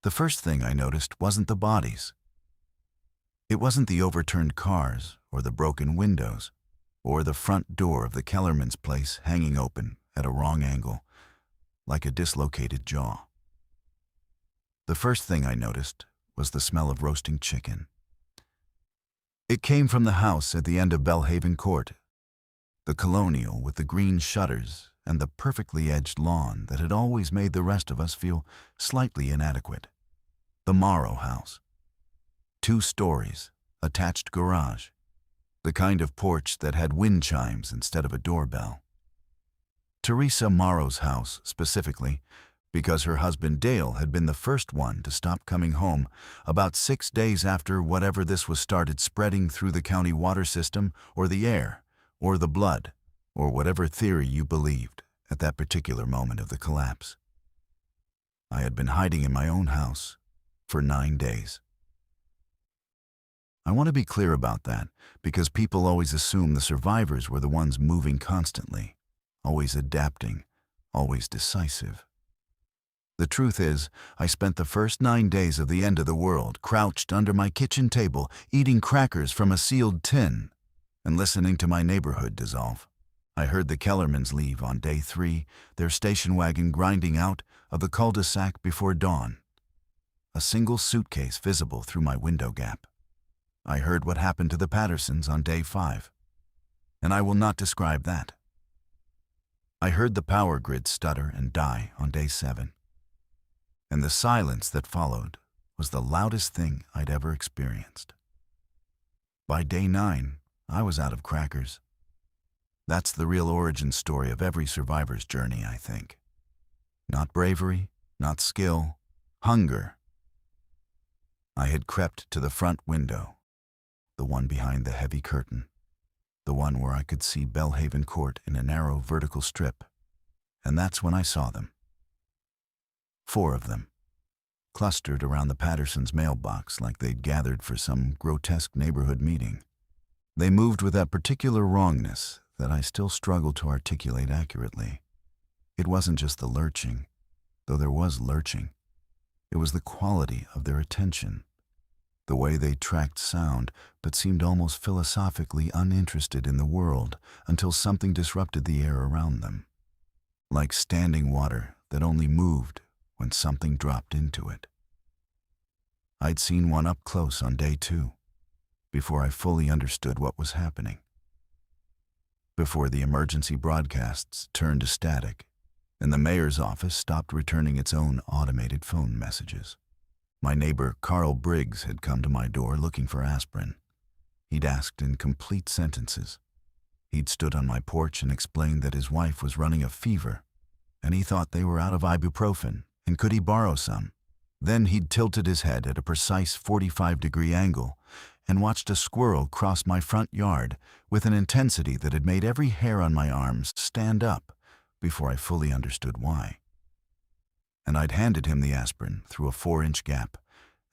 The first thing I noticed wasn't the bodies. It wasn't the overturned cars or the broken windows or the front door of the Kellerman's place hanging open at a wrong angle, like a dislocated jaw. The first thing I noticed was the smell of roasting chicken. It came from the house at the end of Belhaven Court, the colonial with the green shutters and the perfectly edged lawn that had always made the rest of us feel slightly inadequate. The Morrow House. 2 stories, attached garage, the kind of porch that had wind chimes instead of a doorbell. Teresa Morrow's house, specifically, because her husband Dale had been the first one to stop coming home about 6 days after whatever this was started spreading through the county water system or the air or the blood or whatever theory you believed at that particular moment of the collapse. I had been hiding in my own house for 9 days. I want to be clear about that because people always assume the survivors were the ones moving constantly, always adapting, always decisive. The truth is, I spent the first 9 days of the end of the world crouched under my kitchen table, eating crackers from a sealed tin and listening to my neighborhood dissolve. I heard the Kellermans leave on day 3, their station wagon grinding out of the cul-de-sac before dawn, a single suitcase visible through my window gap. I heard what happened to the Pattersons on day 5, and I will not describe that. I heard the power grid stutter and die on day 7. And the silence that followed was the loudest thing I'd ever experienced. By day 9, I was out of crackers. That's the real origin story of every survivor's journey, I think. Not bravery, not skill, hunger. I had crept to the front window, the one behind the heavy curtain, the one where I could see Belhaven Court in a narrow vertical strip, and that's when I saw them. 4 of them, clustered around the Pattersons' mailbox like they'd gathered for some grotesque neighborhood meeting. They moved with that particular wrongness that I still struggle to articulate accurately. It wasn't just the lurching, though there was lurching. It was the quality of their attention, the way they tracked sound but seemed almost philosophically uninterested in the world until something disrupted the air around them, like standing water that only moved when something dropped into it. I'd seen one up close on day 2, before I fully understood what was happening. Before the emergency broadcasts turned to static, and the mayor's office stopped returning its own automated phone messages. My neighbor Carl Briggs had come to my door looking for aspirin. He'd asked in complete sentences. He'd stood on my porch and explained that his wife was running a fever, and he thought they were out of ibuprofen, and could he borrow some? Then he'd tilted his head at a precise 45-degree angle and watched a squirrel cross my front yard with an intensity that had made every hair on my arms stand up before I fully understood why. And I'd handed him the aspirin through a 4-inch gap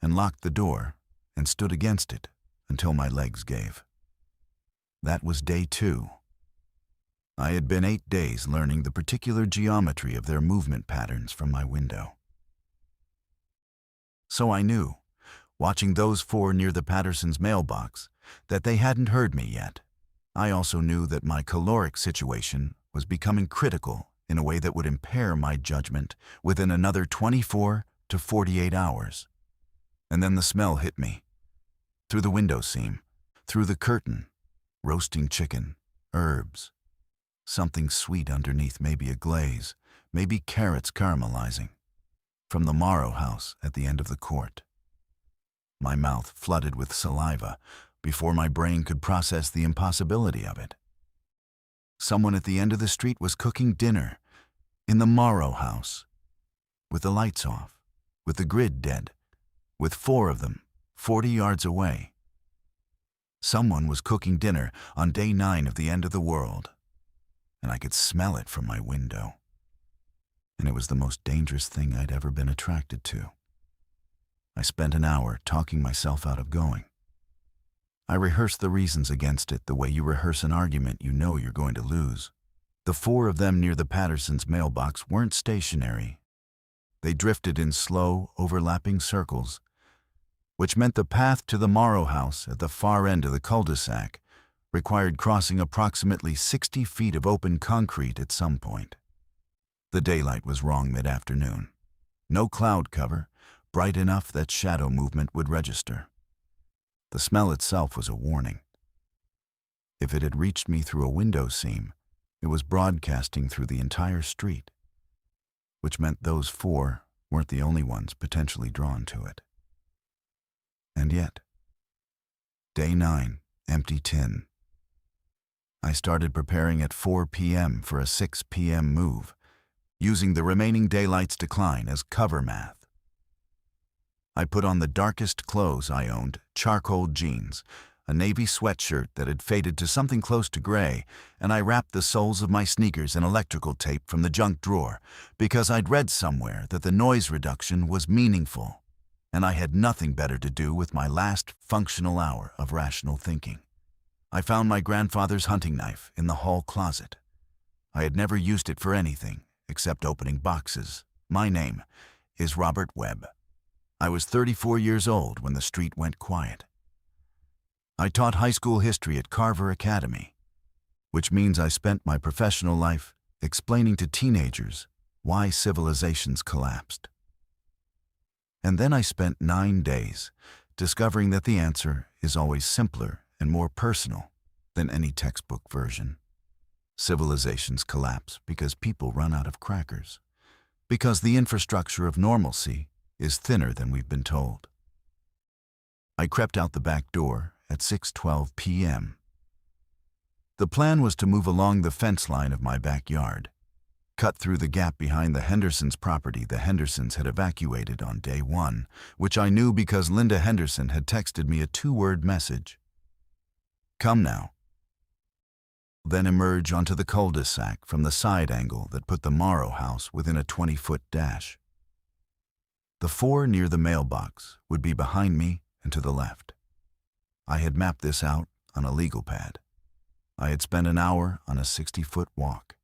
and locked the door and stood against it until my legs gave. That was day 2. I had been 8 days learning the particular geometry of their movement patterns from my window. So I knew, watching those 4 near the Pattersons' mailbox, that they hadn't heard me yet. I also knew that my caloric situation was becoming critical in a way that would impair my judgment within another 24 to 48 hours. And then the smell hit me. Through the window seam, through the curtain, roasting chicken, herbs. Something sweet underneath, maybe a glaze, maybe carrots caramelizing. From the Morrow House at the end of the court. My mouth flooded with saliva before my brain could process the impossibility of it. Someone at the end of the street was cooking dinner in the Morrow House, with the lights off, with the grid dead, with 4 of them 40 yards away. Someone was cooking dinner on day 9 of the end of the world, and I could smell it from my window. And it was the most dangerous thing I'd ever been attracted to. I spent an hour talking myself out of going. I rehearsed the reasons against it the way you rehearse an argument you know you're going to lose. The 4 of them near the Pattersons' mailbox weren't stationary. They drifted in slow, overlapping circles, which meant the path to the Morrow house at the far end of the cul-de-sac required crossing approximately 60 feet of open concrete at some point. The daylight was wrong mid-afternoon. No cloud cover, bright enough that shadow movement would register. The smell itself was a warning. If it had reached me through a window seam, it was broadcasting through the entire street, which meant those four weren't the only ones potentially drawn to it. And yet, day 9, empty tin. I started preparing at 4 p.m. for a 6 p.m. move, using the remaining daylight's decline as cover math. I put on the darkest clothes I owned, charcoal jeans, a navy sweatshirt that had faded to something close to gray, and I wrapped the soles of my sneakers in electrical tape from the junk drawer because I'd read somewhere that the noise reduction was meaningful, and I had nothing better to do with my last functional hour of rational thinking. I found my grandfather's hunting knife in the hall closet. I had never used it for anything except opening boxes. My name is Robert Webb. I was 34 years old when the street went quiet. I taught high school history at Carver Academy, which means I spent my professional life explaining to teenagers why civilizations collapsed. And then I spent 9 days discovering that the answer is always simpler and more personal than any textbook version. Civilizations collapse because people run out of crackers, because the infrastructure of normalcy is thinner than we've been told. I crept out the back door at 6:12 p.m. The plan was to move along the fence line of my backyard, cut through the gap behind the Hendersons' property the Hendersons had evacuated on day 1, which I knew because Linda Henderson had texted me a 2-word message. Come now. Then emerge onto the cul-de-sac from the side angle that put the Morrow house within a 20-foot dash. The 4 near the mailbox would be behind me and to the left. I had mapped this out on a legal pad. I had spent an hour on a 60-foot walk.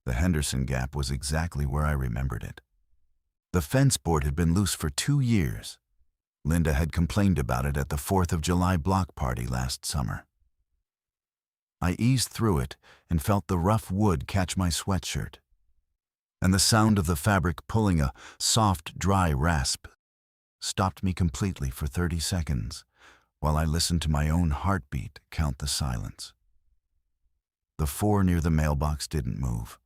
The Henderson gap was exactly where I remembered it. The fence board had been loose for 2 years. Linda had complained about it at the 4th of July block party last summer. I eased through it and felt the rough wood catch my sweatshirt, and the sound of the fabric pulling a soft, dry rasp stopped me completely for 30 seconds while I listened to my own heartbeat count the silence. The 4 near the mailbox didn't move.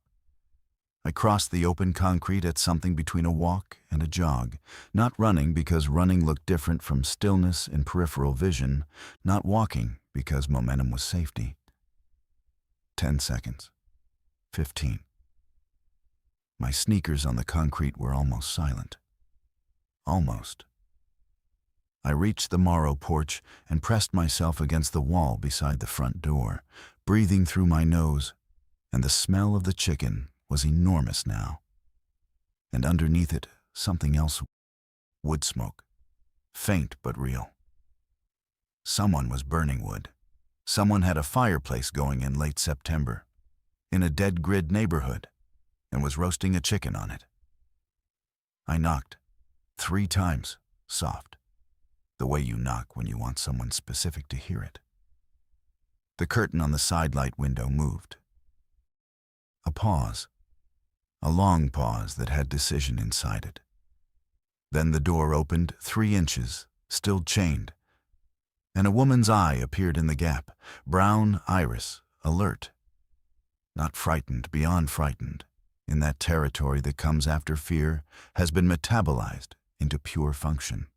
I crossed the open concrete at something between a walk and a jog, not running because running looked different from stillness in peripheral vision, not walking because momentum was safety. 10 seconds. 15. My sneakers on the concrete were almost silent. Almost. I reached the Morrow porch and pressed myself against the wall beside the front door, breathing through my nose, and the smell of the chicken was enormous now. And underneath it, something else, wood smoke, faint but real. Someone was burning wood. Someone had a fireplace going in late September, in a dead grid neighborhood, and was roasting a chicken on it. I knocked 3 times, soft, the way you knock when you want someone specific to hear it. The curtain on the side light window moved. A pause, a long pause that had decision inside it. Then the door opened 3 inches, still chained, and a woman's eye appeared in the gap, brown iris, alert. Not frightened, beyond frightened, in that territory that comes after fear has been metabolized into pure function.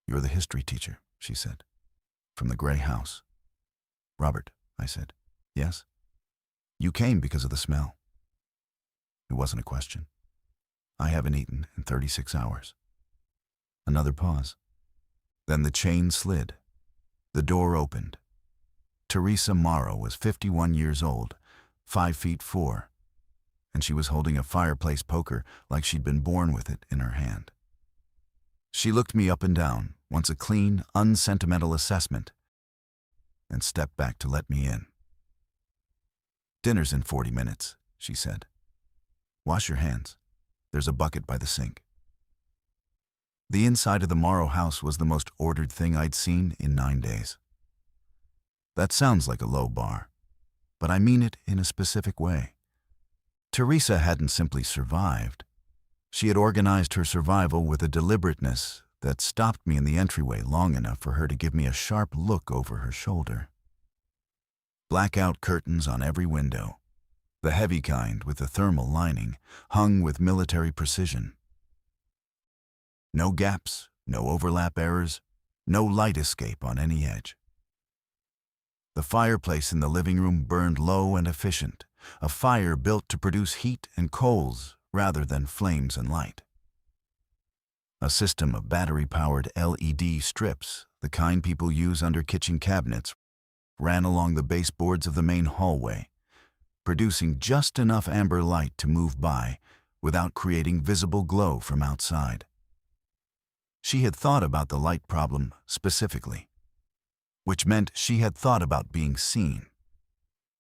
"You're the history teacher," she said, "from the gray house." "Robert," I said. "Yes?" "You came because of the smell." It wasn't a question. "I haven't eaten in 36 hours. Another pause. Then the chain slid. The door opened. Teresa Morrow was 51 years old, 5'4", and she was holding a fireplace poker like she'd been born with it in her hand. She looked me up and down, once a clean, unsentimental assessment, and stepped back to let me in. "Dinner's in 40 minutes, she said. "Wash your hands. There's a bucket by the sink. The inside of the Morrow house was the most ordered thing I'd seen in 9 days. That sounds like a low bar, but I mean it in a specific way. Teresa hadn't simply survived. She had organized her survival with a deliberateness that stopped me in the entryway long enough for her to give me a sharp look over her shoulder. Blackout curtains on every window, the heavy kind with the thermal lining, hung with military precision. No gaps, no overlap errors, no light escape on any edge. The fireplace in the living room burned low and efficient, a fire built to produce heat and coals rather than flames and light. A system of battery-powered LED strips, the kind people use under kitchen cabinets, ran along the baseboards of the main hallway, producing just enough amber light to move by without creating visible glow from outside. She had thought about the light problem specifically, which meant she had thought about being seen,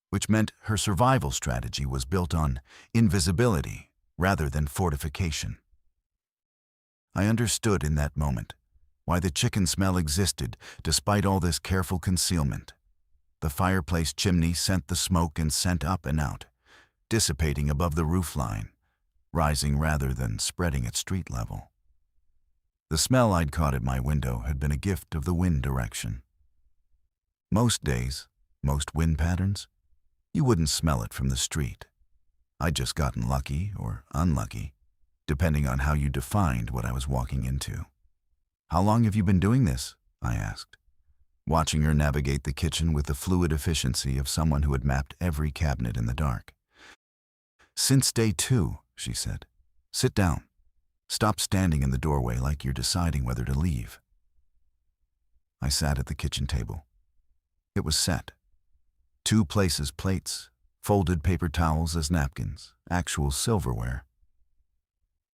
which meant her survival strategy was built on invisibility rather than fortification. I understood in that moment why the chicken smell existed despite all this careful concealment. The fireplace chimney sent the smoke and scent up and out, dissipating above the roofline, rising rather than spreading at street level. The smell I'd caught at my window had been a gift of the wind direction. Most days, most wind patterns, you wouldn't smell it from the street. I'd just gotten lucky or unlucky, depending on how you defined what I was walking into. "How long have you been doing this?" I asked, watching her navigate the kitchen with the fluid efficiency of someone who had mapped every cabinet in the dark. "Since day 2, she said. "Sit down. Stop standing in the doorway like you're deciding whether to leave." I sat at the kitchen table. It was set. 2 places plates, folded paper towels as napkins, actual silverware.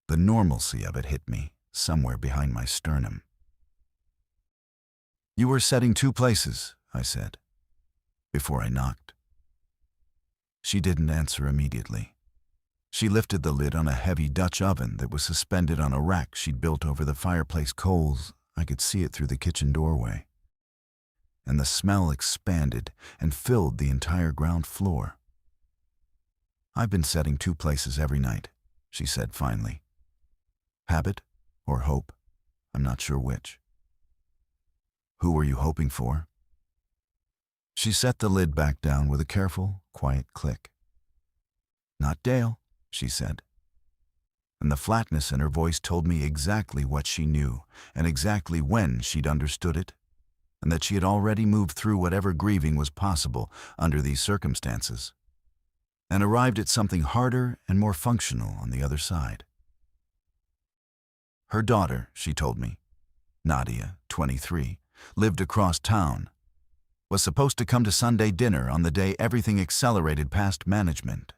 The normalcy of it hit me, somewhere behind my sternum. "You were setting 2 places," I said, before I knocked. She didn't answer immediately. She lifted the lid on a heavy Dutch oven that was suspended on a rack she'd built over the fireplace coals. I could see it through the kitchen doorway. And the smell expanded and filled the entire ground floor. "I've been setting 2 places every night," she said finally. "Habit or hope? I'm not sure which." "Who were you hoping for?" She set the lid back down with a careful, quiet click. "Not Dale," she said. And the flatness in her voice told me exactly what she knew and exactly when she'd understood it, and that she had already moved through whatever grieving was possible under these circumstances, and arrived at something harder and more functional on the other side. Her daughter, she told me, Nadia, 23, lived across town, was supposed to come to Sunday dinner on the day everything accelerated past management.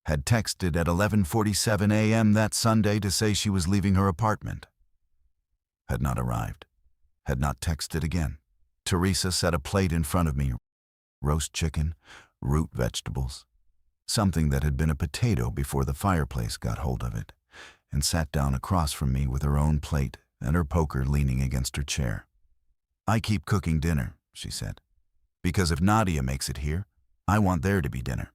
Had texted at 11:47 a.m. that Sunday to say she was leaving her apartment. Had not arrived. Had not texted again. Teresa set a plate in front of me, roast chicken, root vegetables, something that had been a potato before the fireplace got hold of it, and sat down across from me with her own plate and her poker leaning against her chair. "I keep cooking dinner," she said, "because if Nadia makes it here, I want there to be dinner.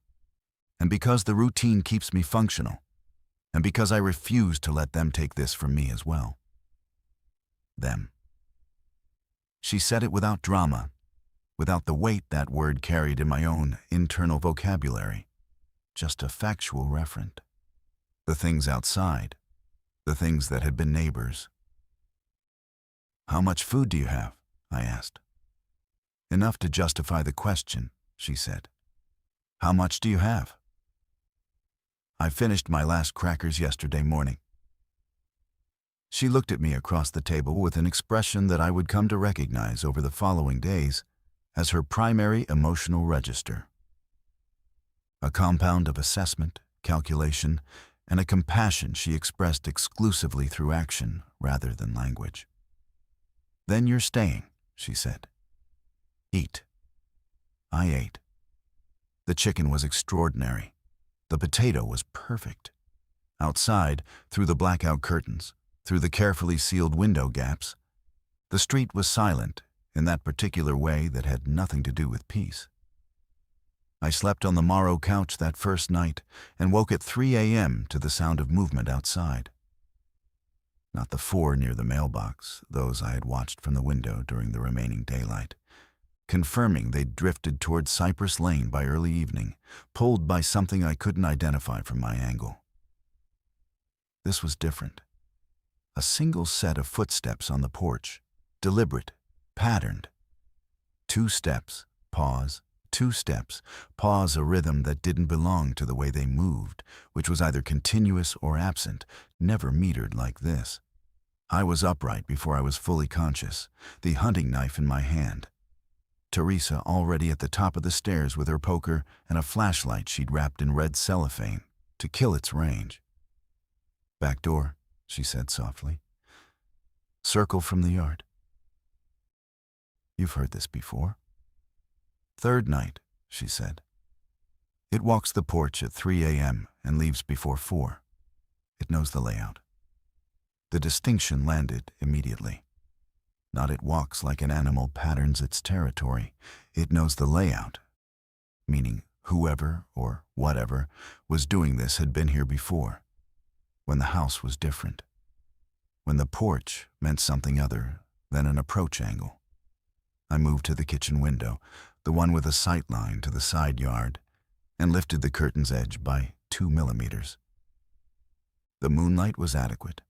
And because the routine keeps me functional, and because I refuse to let them take this from me as well." Them. She said it without drama, without the weight that word carried in my own internal vocabulary, just a factual referent. The things outside, the things that had been neighbors. "How much food do you have?" I asked. "Enough to justify the question," she said. "How much do you have?" "I finished my last crackers yesterday morning." She looked at me across the table with an expression that I would come to recognize over the following days as her primary emotional register. A compound of assessment, calculation, and a compassion she expressed exclusively through action rather than language. "Then you're staying," she said. "Eat." I ate. The chicken was extraordinary. The potato was perfect. Outside, through the blackout curtains, through the carefully sealed window gaps, the street was silent in that particular way that had nothing to do with peace. I slept on the Morrow couch that first night and woke at 3 a.m. to the sound of movement outside. Not the four near the mailbox, those I had watched from the window during the remaining daylight, confirming they'd drifted toward Cypress Lane by early evening, pulled by something I couldn't identify from my angle. This was different. A single set of footsteps on the porch, deliberate, patterned. 2 steps, pause, 2 steps, pause, a rhythm that didn't belong to the way they moved, which was either continuous or absent, never metered like this. I was upright before I was fully conscious, the hunting knife in my hand. Teresa already at the top of the stairs with her poker and a flashlight she'd wrapped in red cellophane to kill its range. "Back door," she said softly. "Circle from the yard." "You've heard this before." "Third night," she said. "It walks the porch at 3 a.m. and leaves before 4. It knows the layout." The distinction landed immediately. Not it walks like an animal patterns its territory. It knows the layout, meaning whoever or whatever was doing this had been here before, when the house was different, when the porch meant something other than an approach angle. I moved to the kitchen window, the one with a sight line to the side yard, and lifted the curtain's edge by 2 millimeters. The moonlight was adequate.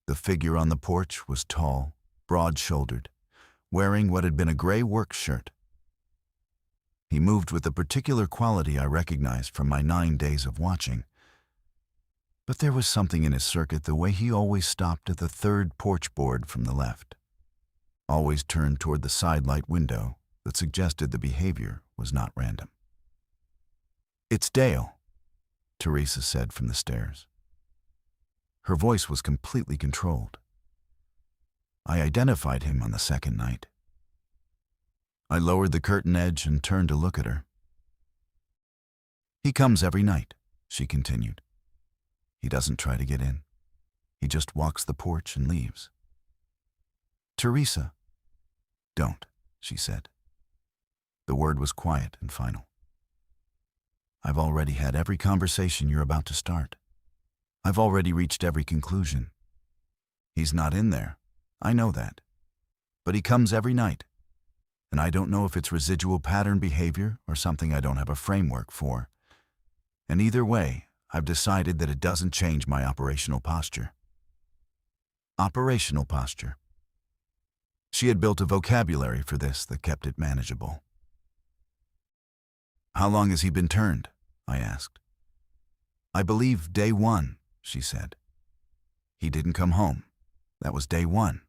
The figure on the porch was tall, broad-shouldered, wearing what had been a gray work shirt. He moved with a particular quality I recognized from my 9 days of watching. But there was something in his circuit, the way he always stopped at the 3rd porch board from the left, always turned toward the sidelight window, that suggested the behavior was not random. "It's Dale," Teresa said from the stairs. Her voice was completely controlled. I identified him on the 2nd night. I lowered the curtain edge and turned to look at her. "He comes every night," she continued. "He doesn't try to get in. He just walks the porch and leaves." "Teresa." "Don't," she said. The word was quiet and final. "I've already had every conversation you're about to start. I've already reached every conclusion. He's not in there. I know that. But he comes every night. And I don't know if it's residual pattern behavior or something I don't have a framework for. And either way, I've decided that it doesn't change my operational posture." Operational posture. She had built a vocabulary for this that kept it manageable. "How long has he been turned?" I asked. "I believe day 1, she said. "He didn't come home. That was day 1.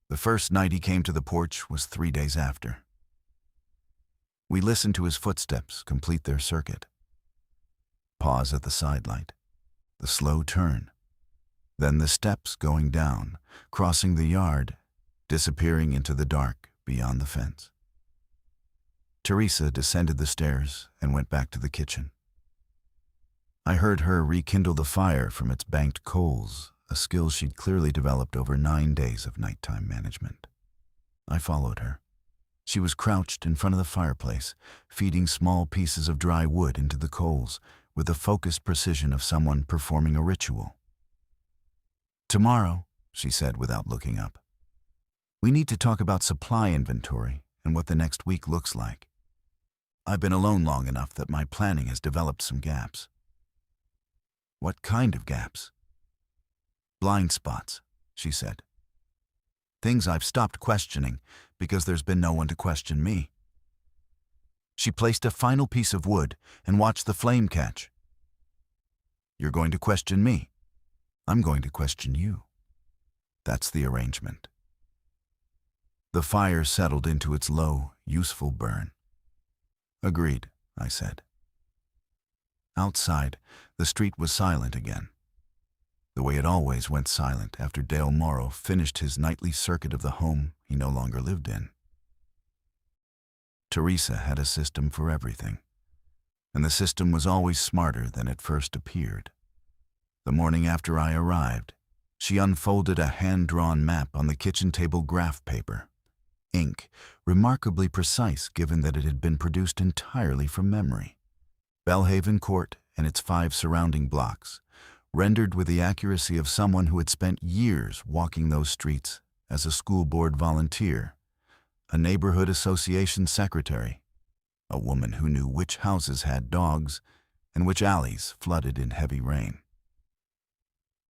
The first night he came to the porch was 3 days after." We listened to his footsteps complete their circuit. Pause at the sidelight, the slow turn, then the steps going down, crossing the yard, disappearing into the dark beyond the fence. Teresa descended the stairs and went back to the kitchen. I heard her rekindle the fire from its banked coals, a skill she'd clearly developed over 9 days of nighttime management. I followed her. She was crouched in front of the fireplace, feeding small pieces of dry wood into the coals with the focused precision of someone performing a ritual. "Tomorrow," she said without looking up, "we need to talk about supply inventory and what the next week looks like. I've been alone long enough that my planning has developed some gaps." "What kind of gaps?" "Blind spots," she said. "Things I've stopped questioning because there's been no one to question me." She placed a final piece of wood and watched the flame catch. "You're going to question me. I'm going to question you. That's the arrangement." The fire settled into its low, useful burn. "Agreed," I said. Outside, the street was silent again, the way it always went silent after Dale Morrow finished his nightly circuit of the home he no longer lived in. Teresa had a system for everything, and the system was always smarter than it first appeared. The morning after I arrived, she unfolded a hand-drawn map on the kitchen table graph paper. Ink, remarkably precise given that it had been produced entirely from memory. Belhaven Court and its 5 surrounding blocks, rendered with the accuracy of someone who had spent years walking those streets as a school board volunteer, a neighborhood association secretary, a woman who knew which houses had dogs and which alleys flooded in heavy rain.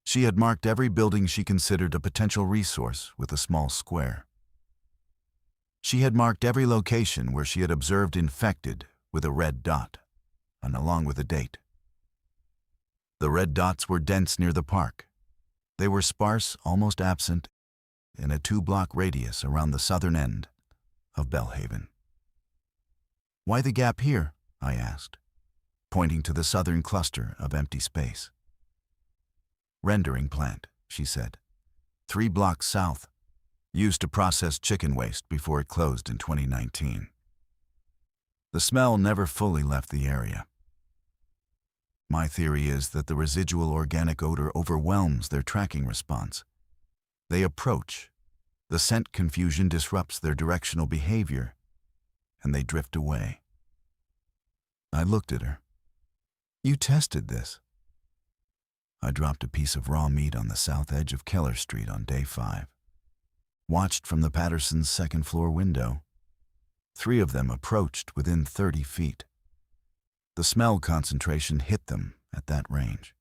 She had marked every building she considered a potential resource with a small square. She had marked every location where she had observed infected with a red dot, and along with a date. The red dots were dense near the park. They were sparse, almost absent, in a 2-block radius around the southern end of Belhaven. "Why the gap here?" I asked, pointing to the southern cluster of empty space. "Rendering plant," she said. 3 blocks south. Used to process chicken waste before it closed in 2019. The smell never fully left the area. My theory is that the residual organic odor overwhelms their tracking response. They approach, the scent confusion disrupts their directional behavior, and they drift away. I looked at her. "You tested this." I dropped a piece of raw meat on the south edge of Keller Street on day 5. Watched from the Pattersons' second-floor window. 3 of them approached within 30 feet. The smell concentration hit them at that range.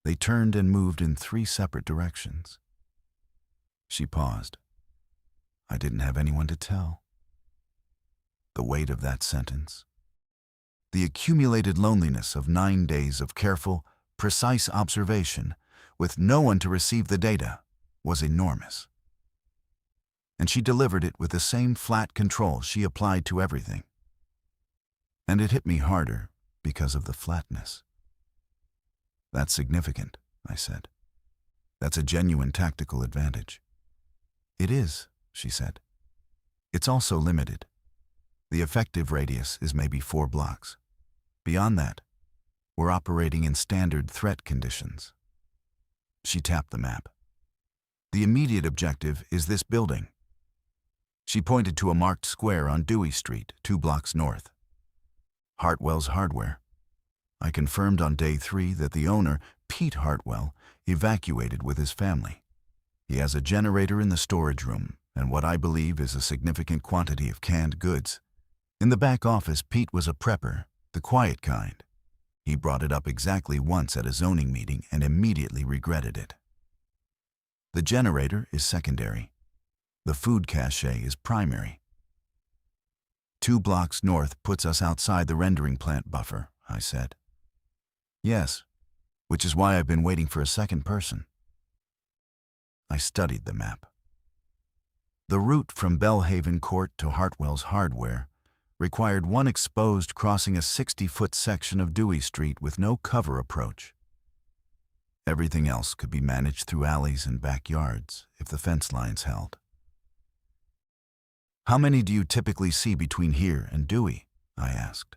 They turned and moved in 3 separate directions. She paused. I didn't have anyone to tell. The weight of that sentence. The accumulated loneliness of 9 days of careful, precise observation, with no one to receive the data, was enormous. And she delivered it with the same flat control she applied to everything. And it hit me harder because of the flatness. "That's significant," I said. "That's a genuine tactical advantage." "It is," she said. "It's also limited. The effective radius is maybe 4 blocks. Beyond that, we're operating in standard threat conditions." She tapped the map. "The immediate objective is this building." She pointed to a marked square on Dewey Street, 2 blocks north. Hartwell's Hardware. I confirmed on day 3 that the owner, Pete Hartwell, evacuated with his family. He has a generator in the storage room and what I believe is a significant quantity of canned goods. In the back office, Pete was a prepper, the quiet kind. He brought it up exactly once at a zoning meeting and immediately regretted it. The generator is secondary. The food cache is primary. 2 blocks north puts us outside the rendering plant buffer, I said. "Yes, which is why I've been waiting for a second person." I studied the map. The route from Belhaven Court to Hartwell's Hardware required one exposed crossing a 60-foot section of Dewey Street with no cover approach. Everything else could be managed through alleys and backyards if the fence lines held. "How many do you typically see between here and Dewey?" I asked.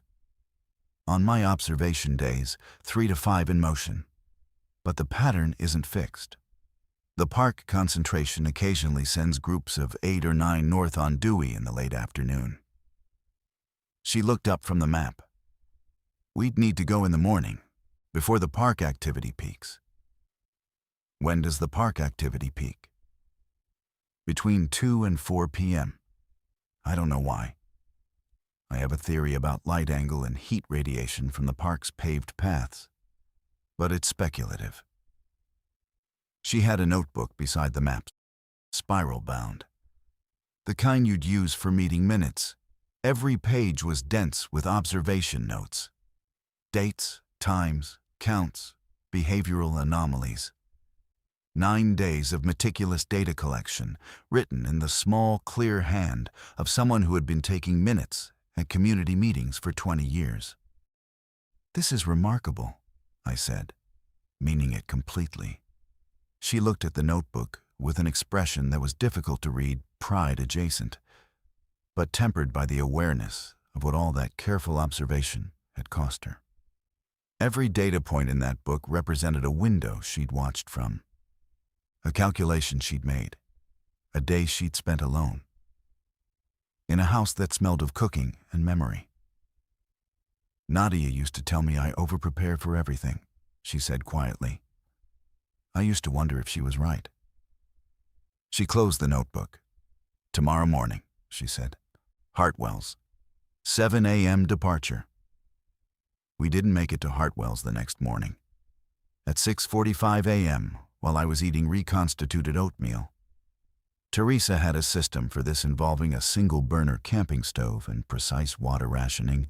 "On my observation days, 3 to 5 in motion. But the pattern isn't fixed. The park concentration occasionally sends groups of 8 or 9 north on Dewey in the late afternoon." She looked up from the map. "We'd need to go in the morning, before the park activity peaks." "When does the park activity peak?" "Between 2 and 4 p.m. I don't know why. I have a theory about light angle and heat radiation from the park's paved paths, but it's speculative." She had a notebook beside the map, spiral-bound. The kind you'd use for meeting minutes. Every page was dense with observation notes. Dates, times, counts, behavioral anomalies. 9 days of meticulous data collection, written in the small, clear hand of someone who had been taking minutes at community meetings for 20 years. "This is remarkable," I said, meaning it completely. She looked at the notebook with an expression that was difficult to read, pride adjacent, but tempered by the awareness of what all that careful observation had cost her. Every data point in that book represented a window she'd watched from, a calculation she'd made, a day she'd spent alone, in a house that smelled of cooking and memory. Nadia used to tell me I overprepare for everything, she said quietly. I used to wonder if she was right. She closed the notebook. Tomorrow morning, she said. Hartwell's. 7 a.m. departure. We didn't make it to Hartwell's the next morning. At 6:45 a.m., while I was eating reconstituted oatmeal, Teresa had a system for this involving a single-burner camping stove and precise water rationing.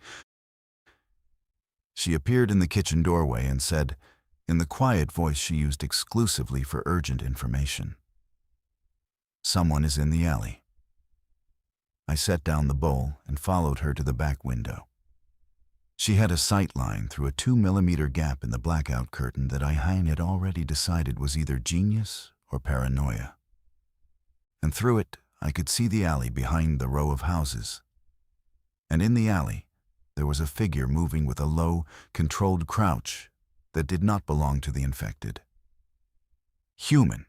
She appeared in the kitchen doorway and said, in the quiet voice she used exclusively for urgent information, "Someone is in the alley." I set down the bowl and followed her to the back window. She had a sight line through a 2-millimeter gap in the blackout curtain that I had already decided was either genius or paranoia. And through it, I could see the alley behind the row of houses. And in the alley, there was a figure moving with a low, controlled crouch that did not belong to the infected. Human.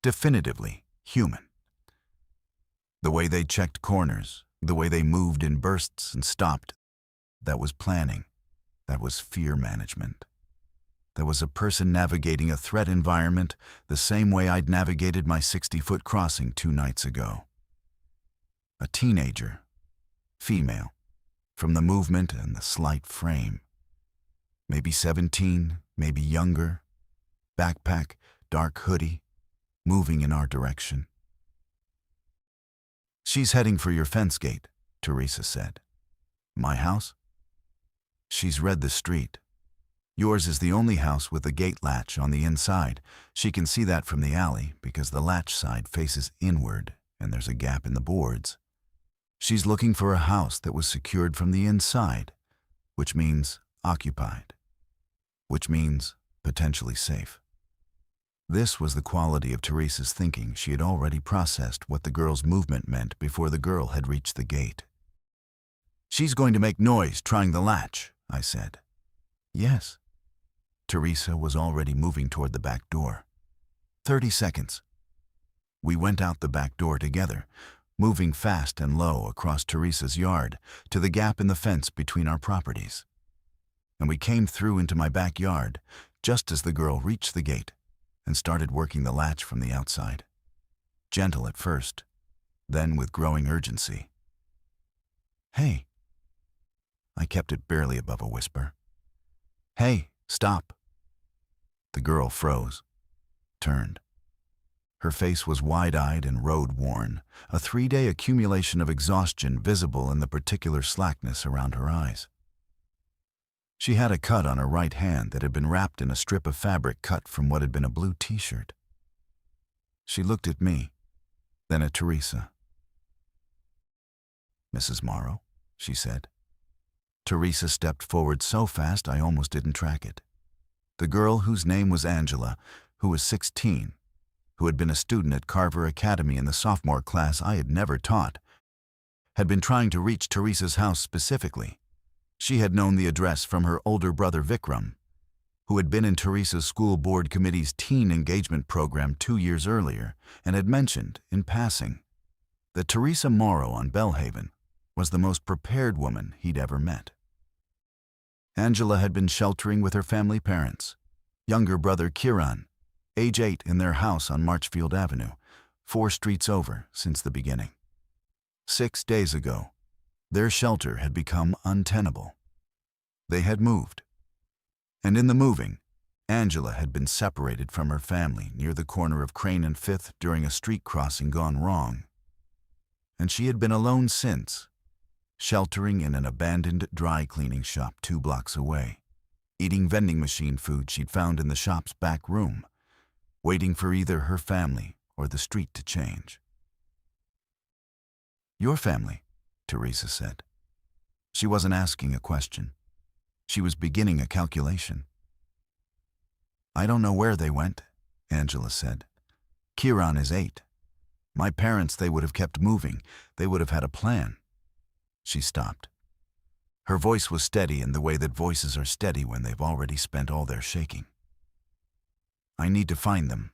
Definitively human. The way they checked corners, the way they moved in bursts and stopped, that was planning. That was fear management. That was a person navigating a threat environment the same way I'd navigated my 60-foot crossing 2 nights ago. A teenager, female, from the movement and the slight frame. Maybe 17, maybe younger, backpack, dark hoodie, moving in our direction. She's heading for your fence gate, Teresa said. My house? She's read the street. Yours is the only house with a gate latch on the inside. She can see that from the alley because the latch side faces inward and there's a gap in the boards. She's looking for a house that was secured from the inside, which means occupied, which means potentially safe. This was the quality of Teresa's thinking. She had already processed what the girl's movement meant before the girl had reached the gate. She's going to make noise trying the latch, I said. Yes. Teresa was already moving toward the back door. 30 seconds. We went out the back door together, moving fast and low across Teresa's yard to the gap in the fence between our properties. And we came through into my backyard just as the girl reached the gate and started working the latch from the outside. Gentle at first, then with growing urgency. Hey. I kept it barely above a whisper. Hey, stop. The girl froze, turned. Her face was wide-eyed and road-worn, a 3-day accumulation of exhaustion visible in the particular slackness around her eyes. She had a cut on her right hand that had been wrapped in a strip of fabric cut from what had been a blue t-shirt. She looked at me, then at Teresa. Mrs. Morrow, she said. Teresa stepped forward so fast I almost didn't track it. The girl whose name was Angela, who was 16, who had been a student at Carver Academy in the sophomore class I had never taught, had been trying to reach Teresa's house specifically. She had known the address from her older brother Vikram, who had been in Teresa's school board committee's teen engagement program 2 years earlier and had mentioned, in passing, that Teresa Morrow on Bellhaven was the most prepared woman he'd ever met. Angela had been sheltering with her family parents, younger brother Kiran, age 8, in their house on Marchfield Avenue, 4 streets over since the beginning. 6 days ago, their shelter had become untenable. They had moved. And in the moving, Angela had been separated from her family near the corner of Crane and 5th during a street crossing gone wrong. And she had been alone since, sheltering in an abandoned dry cleaning shop 2 blocks away, eating vending machine food she'd found in the shop's back room, waiting for either her family or the street to change. Your family, Teresa said. She wasn't asking a question. She was beginning a calculation. I don't know where they went, Angela said. Kiran is 8. My parents, they would have kept moving. They would have had a plan. She stopped. Her voice was steady in the way that voices are steady when they've already spent all their shaking. "I need to find them."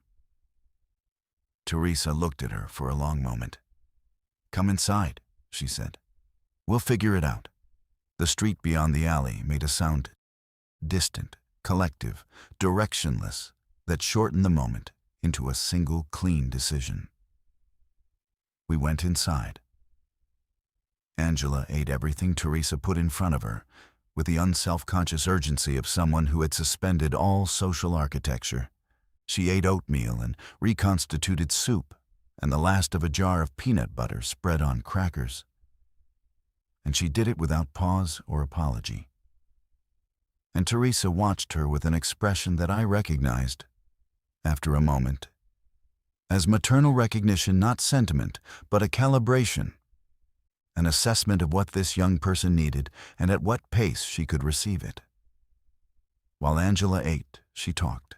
Teresa looked at her for a long moment. "Come inside," she said. "We'll figure it out." The street beyond the alley made a sound, distant, collective, directionless, that shortened the moment into a single clean decision. We went inside. Angela ate everything Teresa put in front of her, with the unself-conscious urgency of someone who had suspended all social architecture. She ate oatmeal and reconstituted soup, and the last of a jar of peanut butter spread on crackers. And she did it without pause or apology. And Teresa watched her with an expression that I recognized, after a moment, as maternal recognition, not sentiment, but a calibration, an assessment of what this young person needed and at what pace she could receive it. While Angela ate, she talked.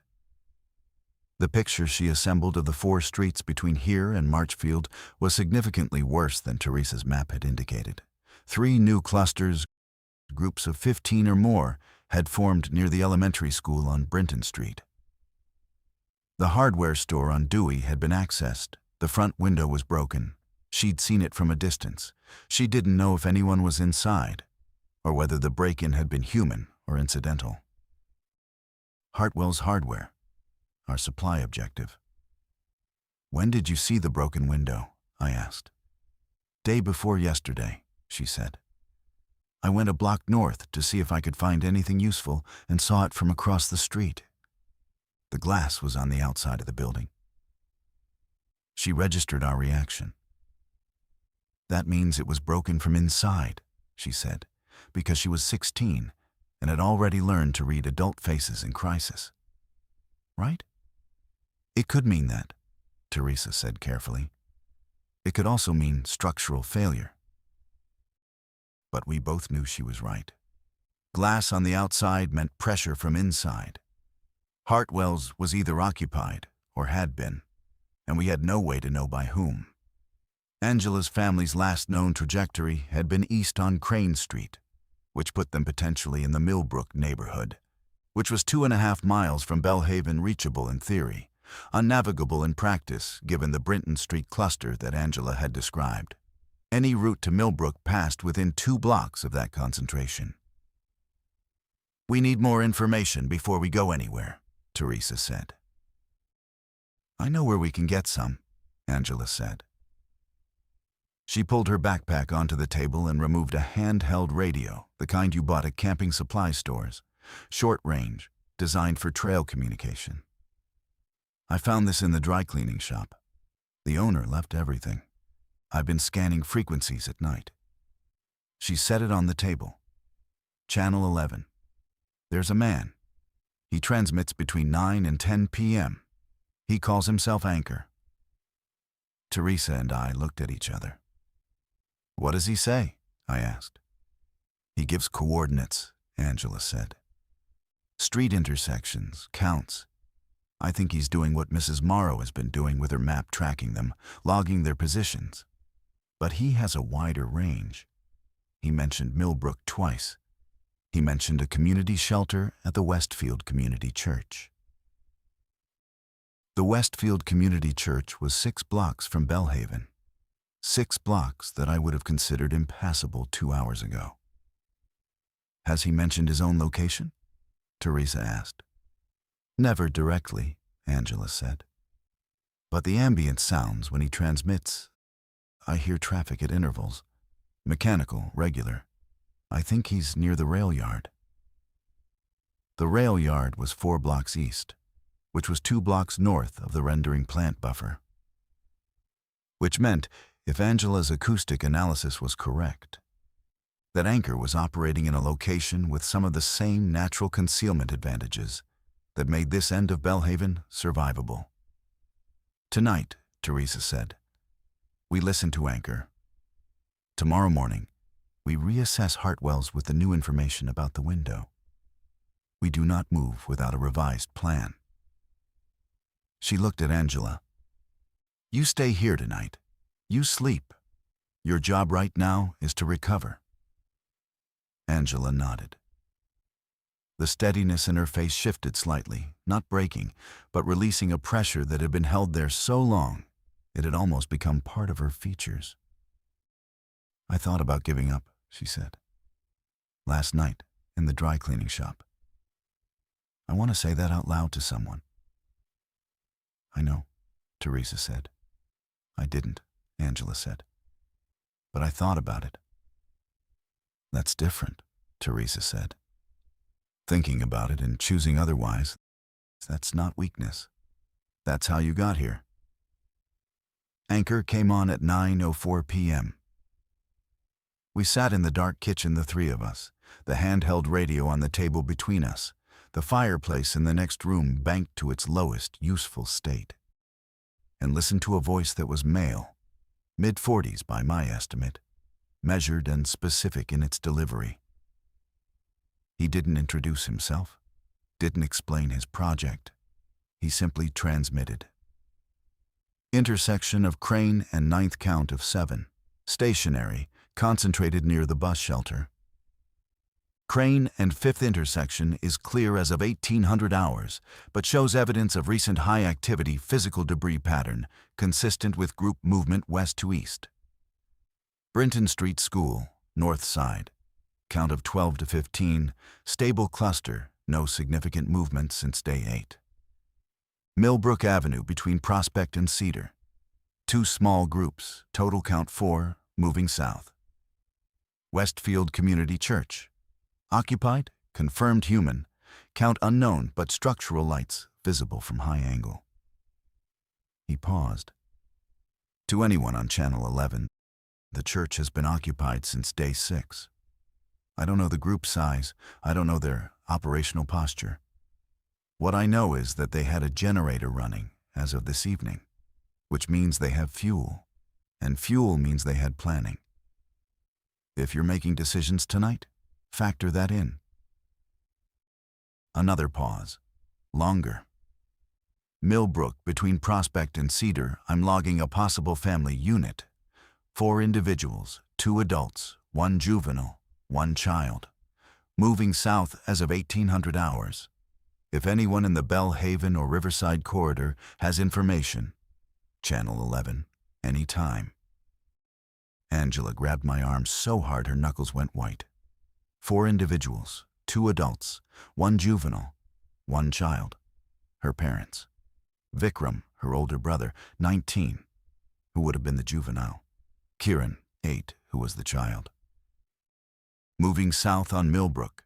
The picture she assembled of the 4 streets between here and Marchfield was significantly worse than Teresa's map had indicated. 3 new clusters, groups of 15 or more, had formed near the elementary school on Brinton Street. The hardware store on Dewey had been accessed. The front window was broken. She'd seen it from a distance. She didn't know if anyone was inside, or whether the break-in had been human or incidental. Hartwell's Hardware, our supply objective. "When did you see the broken window?" I asked. "Day before yesterday," she said. "I went a block north to see if I could find anything useful and saw it from across the street. The glass was on the outside of the building." She registered our reaction. "That means it was broken from inside," she said, because she was 16 and had already learned to read adult faces in crisis. "Right?" "It could mean that," Teresa said carefully. "It could also mean structural failure." But we both knew she was right. Glass on the outside meant pressure from inside. Hartwell's was either occupied or had been, and we had no way to know by whom. Angela's family's last known trajectory had been east on Crane Street, which put them potentially in the Millbrook neighborhood, which was 2.5 miles from Belhaven, reachable in theory, unnavigable in practice given the Brinton Street cluster that Angela had described. Any route to Millbrook passed within 2 blocks of that concentration. "We need more information before we go anywhere," Teresa said. "I know where we can get some," Angela said. She pulled her backpack onto the table and removed a handheld radio, the kind you bought at camping supply stores, short range, designed for trail communication. "I found this in the dry cleaning shop. The owner left everything. I've been scanning frequencies at night." She set it on the table. "Channel 11. There's a man. He transmits between 9 and 10 p.m. He calls himself Anchor." Teresa and I looked at each other. "What does he say?" I asked. "He gives coordinates," Angela said. "Street intersections, counts. I think he's doing what Mrs. Morrow has been doing with her map, tracking them, logging their positions. But he has a wider range. He mentioned Millbrook twice. He mentioned a community shelter at the Westfield Community Church." The Westfield Community Church was 6 blocks from Belhaven. 6 blocks that I would have considered impassable 2 hours ago. "Has he mentioned his own location?" Teresa asked. "Never directly," Angela said. "But the ambient sounds when he transmits. I hear traffic at intervals. Mechanical, regular. I think he's near the rail yard." The rail yard was 4 blocks east, which was 2 blocks north of the rendering plant buffer. Which meant, if Angela's acoustic analysis was correct, that Anchor was operating in a location with some of the same natural concealment advantages that made this end of Belhaven survivable. "Tonight," Teresa said, "we listen to Anchor. Tomorrow morning, we reassess Hartwell's with the new information about the window. We do not move without a revised plan." She looked at Angela. "You stay here tonight. You sleep. Your job right now is to recover." Angela nodded. The steadiness in her face shifted slightly, not breaking, but releasing a pressure that had been held there so long it had almost become part of her features. "I thought about giving up," she said. "Last night, in the dry cleaning shop. I want to say that out loud to someone." "I know," Teresa said. "I didn't," Angela said. "But I thought about it." "That's different," Teresa said. "Thinking about it and choosing otherwise, that's not weakness. That's how you got here." Anchor came on at 9:04 p.m. We sat in the dark kitchen, the three of us, the handheld radio on the table between us, the fireplace in the next room banked to its lowest useful state, and listened to a voice that was male, mid-40s by my estimate, measured and specific in its delivery. He didn't introduce himself, didn't explain his project. He simply transmitted. "Intersection of Crane and 9th count of 7. Stationary, concentrated near the bus shelter. Crane and 5th intersection is clear as of 1800 hours, but shows evidence of recent high-activity physical debris pattern consistent with group movement west to east. Brinton Street School, north side. Count of 12 to 15, stable cluster, no significant movement since day 8. Millbrook Avenue between Prospect and Cedar. 2 small groups, total count 4, moving south. Westfield Community Church. Occupied, confirmed human, count unknown but structural lights visible from high angle." He paused. "To anyone on Channel 11, the church has been occupied since day 6. I don't know the group size, I don't know their operational posture. What I know is that they had a generator running as of this evening, which means they have fuel, and fuel means they had planning. If you're making decisions tonight, factor that in." Another pause. Longer. "Millbrook, between Prospect and Cedar, I'm logging a possible family unit. 4 individuals, 2 adults, 1 juvenile, 1 child. Moving south as of 1800 hours. If anyone in the Bellhaven or Riverside corridor has information, Channel 11, anytime." Angela grabbed my arm so hard her knuckles went white. 4 individuals, 2 adults, 1 juvenile, 1 child. Her parents. Vikram, her older brother, 19, who would have been the juvenile. Kiran, 8, who was the child. Moving south on Millbrook.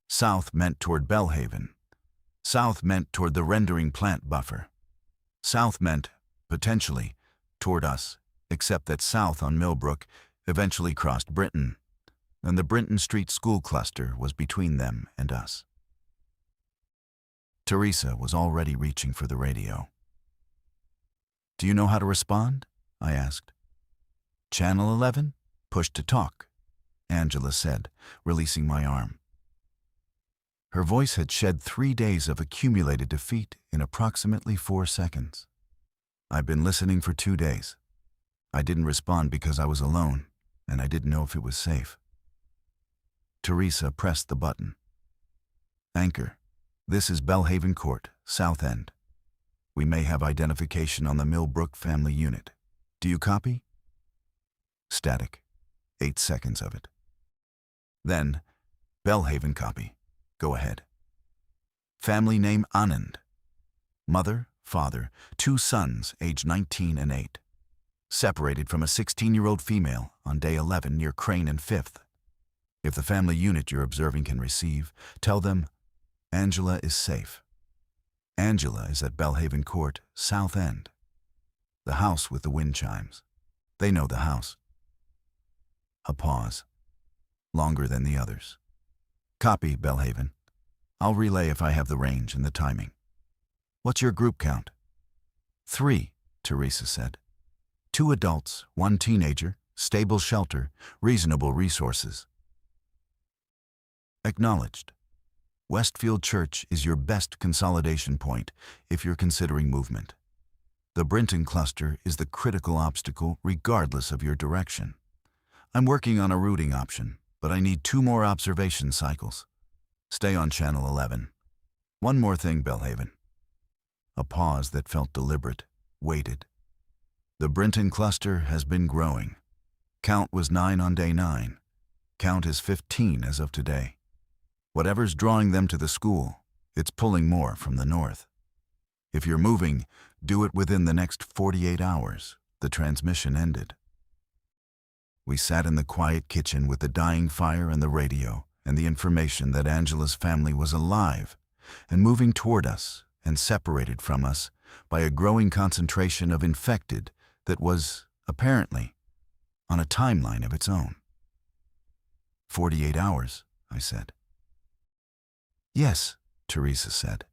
South meant toward Bellhaven. South meant toward the rendering plant buffer. South meant, potentially, toward us, except that south on Millbrook eventually crossed Brinton, and the Brinton Street School cluster was between them and us. Teresa was already reaching for the radio. "Do you know how to respond?" I asked. "Channel 11? Push to talk," Angela said, releasing my arm. Her voice had shed 3 days of accumulated defeat in approximately 4 seconds. "I've been listening for 2 days. I didn't respond because I was alone, and I didn't know if it was safe." Teresa pressed the button. "Anchor, this is Bellhaven Court, South End. We may have identification on the Millbrook family unit. Do you copy?" Static. 8 seconds of it. Then, "Bellhaven copy. Go ahead. Family name Anand. Mother, father, 2 sons, age 19 and 8. Separated from a 16-year-old female on day 11 near Crane and 5th. If the family unit you're observing can receive, tell them Angela is safe. Angela is at Bellhaven Court, South End. The house with the wind chimes. They know the house." A pause. Longer than the others. "Copy, Bellhaven. I'll relay if I have the range and the timing. What's your group count?" 3, Teresa said. 2 adults, 1 teenager, stable shelter, reasonable resources." Acknowledged. Westfield Church is your best consolidation point if you're considering movement. The Brinton cluster is the critical obstacle regardless of your direction. I'm working on a routing option, but I need 2 more observation cycles. Stay on channel 11. One more thing, Belhaven." A pause that felt deliberate, waited. "The Brinton cluster has been growing. Count was 9 on day 9. Count is 15 as of today. Whatever's drawing them to the school, it's pulling more from the north. If you're moving, do it within the next 48 hours. The transmission ended." We sat in the quiet kitchen with the dying fire and the radio and the information that Angela's family was alive and moving toward us and separated from us by a growing concentration of infected that was, apparently, on a timeline of its own. 48 hours, I said. "Yes," Teresa said.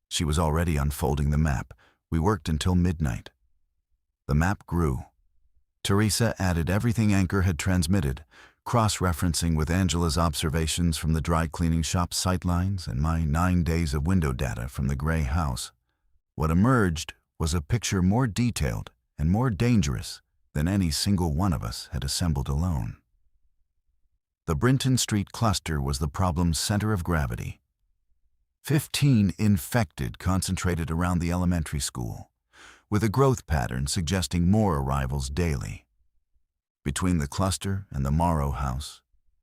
She was already unfolding the map. We worked until midnight. The map grew. Teresa added everything Anchor had transmitted, cross-referencing with Angela's observations from the dry cleaning shop sightlines and my 9 days of window data from the gray house. What emerged was a picture more detailed and more dangerous than any single one of us had assembled alone. The Brinton Street cluster was the problem's center of gravity. 15 infected concentrated around the elementary school, with a growth pattern suggesting more arrivals daily. Between the cluster and the Morrow house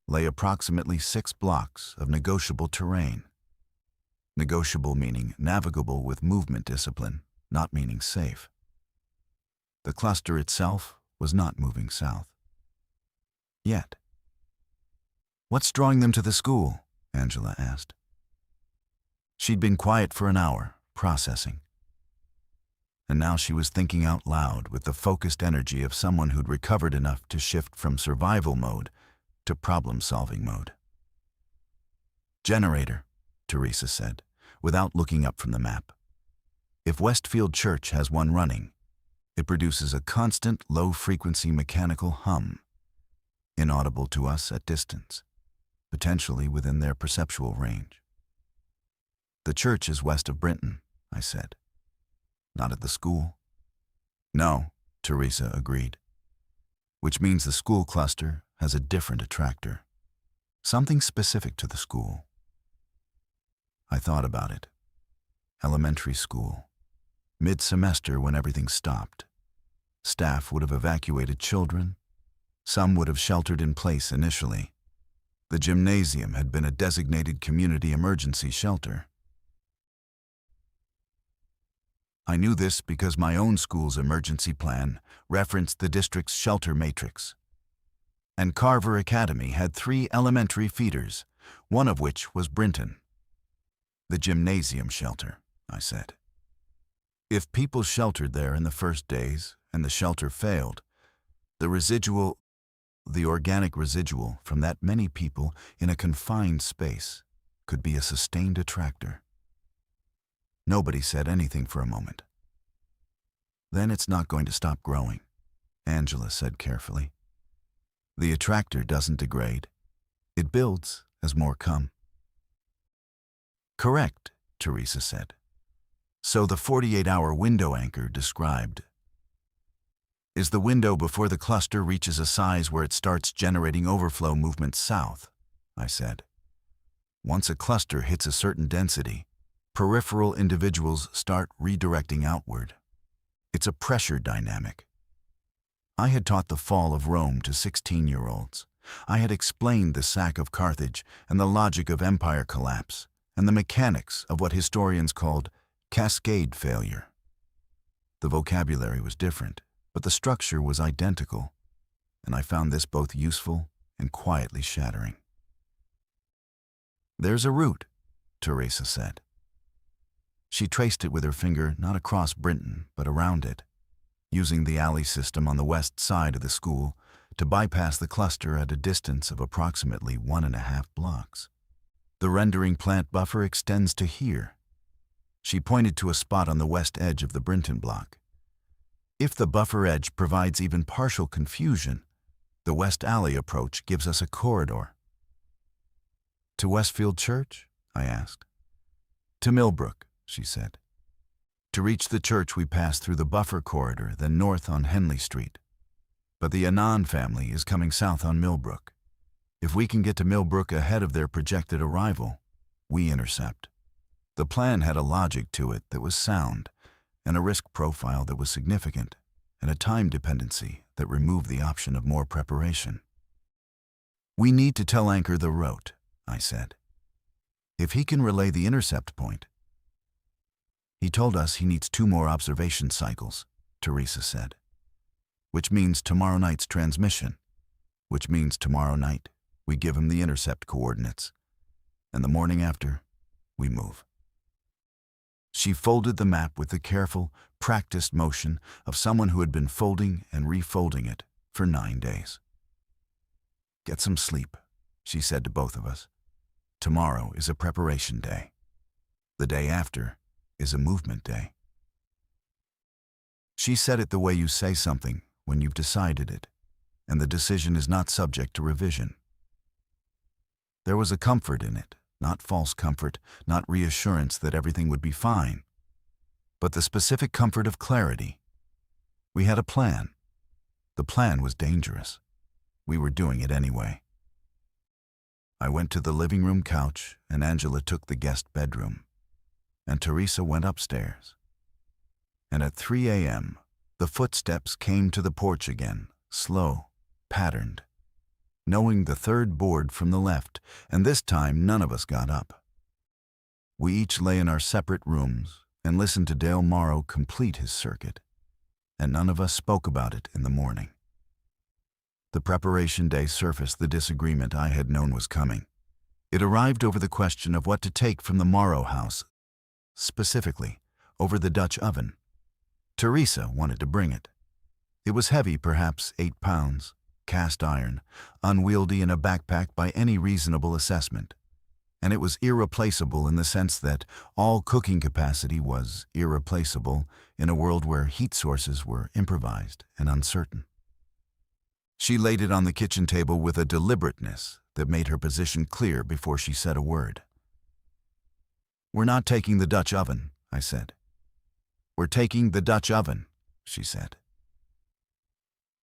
lay approximately 6 blocks of negotiable terrain. Negotiable meaning navigable with movement discipline, not meaning safe. The cluster itself was not moving south. Yet. "What's drawing them to the school?" Angela asked. She'd been quiet for an hour, processing. And now she was thinking out loud with the focused energy of someone who'd recovered enough to shift from survival mode to problem-solving mode. "Generator," Teresa said, without looking up from the map. "If Westfield Church has one running, it produces a constant low-frequency mechanical hum, inaudible to us at distance, potentially within their perceptual range." "The church is west of Brinton," I said. "Not at the school." "No," Teresa agreed. "Which means the school cluster has a different attractor. Something specific to the school." I thought about it. Elementary school. Mid-semester when everything stopped. Staff would have evacuated children. Some would have sheltered in place initially. The gymnasium had been a designated community emergency shelter. I knew this because my own school's emergency plan referenced the district's shelter matrix. And Carver Academy had 3 elementary feeders, one of which was Brinton. "The gymnasium shelter," I said. "If people sheltered there in the first days and the shelter failed, the organic residual from that many people in a confined space could be a sustained attractor." Nobody said anything for a moment. "Then it's not going to stop growing," Angela said carefully. "The attractor doesn't degrade. It builds as more come." "Correct," Teresa said. "So the 48-hour window Anchor described is the window before the cluster reaches a size where it starts generating overflow movement south," I said. "Once a cluster hits a certain density, peripheral individuals start redirecting outward. It's a pressure dynamic." I had taught the fall of Rome to 16-year-olds. I had explained the sack of Carthage and the logic of empire collapse and the mechanics of what historians called cascade failure. The vocabulary was different, but the structure was identical, and I found this both useful and quietly shattering. "There's a route," Teresa said. She traced it with her finger not across Brinton, but around it, using the alley system on the west side of the school to bypass the cluster at a distance of approximately 1.5 blocks. "The rendering plant buffer extends to here." She pointed to a spot on the west edge of the Brinton block. "If the buffer edge provides even partial confusion, the West Alley approach gives us a corridor." "To Westfield Church?" I asked. "To Millbrook," she said. "To reach the church we pass through the buffer corridor, then north on Henley Street. But the Anand family is coming south on Millbrook. If we can get to Millbrook ahead of their projected arrival, we intercept. The plan had a logic to it that was sound, and a risk profile that was significant, and a time dependency that removed the option of more preparation. We need to tell Anchor the route, I said. If he can relay the intercept point. He told us he needs 2 more observation cycles, Teresa said. Which means tomorrow night's transmission. Which means tomorrow night we give him the intercept coordinates. And the morning after, we move. She folded the map with the careful, practiced motion of someone who had been folding and refolding it for 9 days. Get some sleep, she said to both of us. Tomorrow is a preparation day. The day after is a movement day. She said it the way you say something when you've decided it, and the decision is not subject to revision. There was a comfort in it, not false comfort, not reassurance that everything would be fine, but the specific comfort of clarity. We had a plan. The plan was dangerous. We were doing it anyway. I went to the living room couch, and Angela took the guest bedroom, and Teresa went upstairs. And at 3 a.m., the footsteps came to the porch again, slow, patterned, knowing the third board from the left, and this time none of us got up. We each lay in our separate rooms and listened to Dale Morrow complete his circuit, and none of us spoke about it in the morning. The preparation day surfaced the disagreement I had known was coming. It arrived over the question of what to take from the Morrow house, specifically over the Dutch oven. Teresa wanted to bring it. It was heavy, perhaps 8 pounds, cast iron, unwieldy in a backpack by any reasonable assessment. And it was irreplaceable in the sense that all cooking capacity was irreplaceable in a world where heat sources were improvised and uncertain. She laid it on the kitchen table with a deliberateness that made her position clear before she said a word. "We're not taking the Dutch oven," I said. "We're taking the Dutch oven," she said.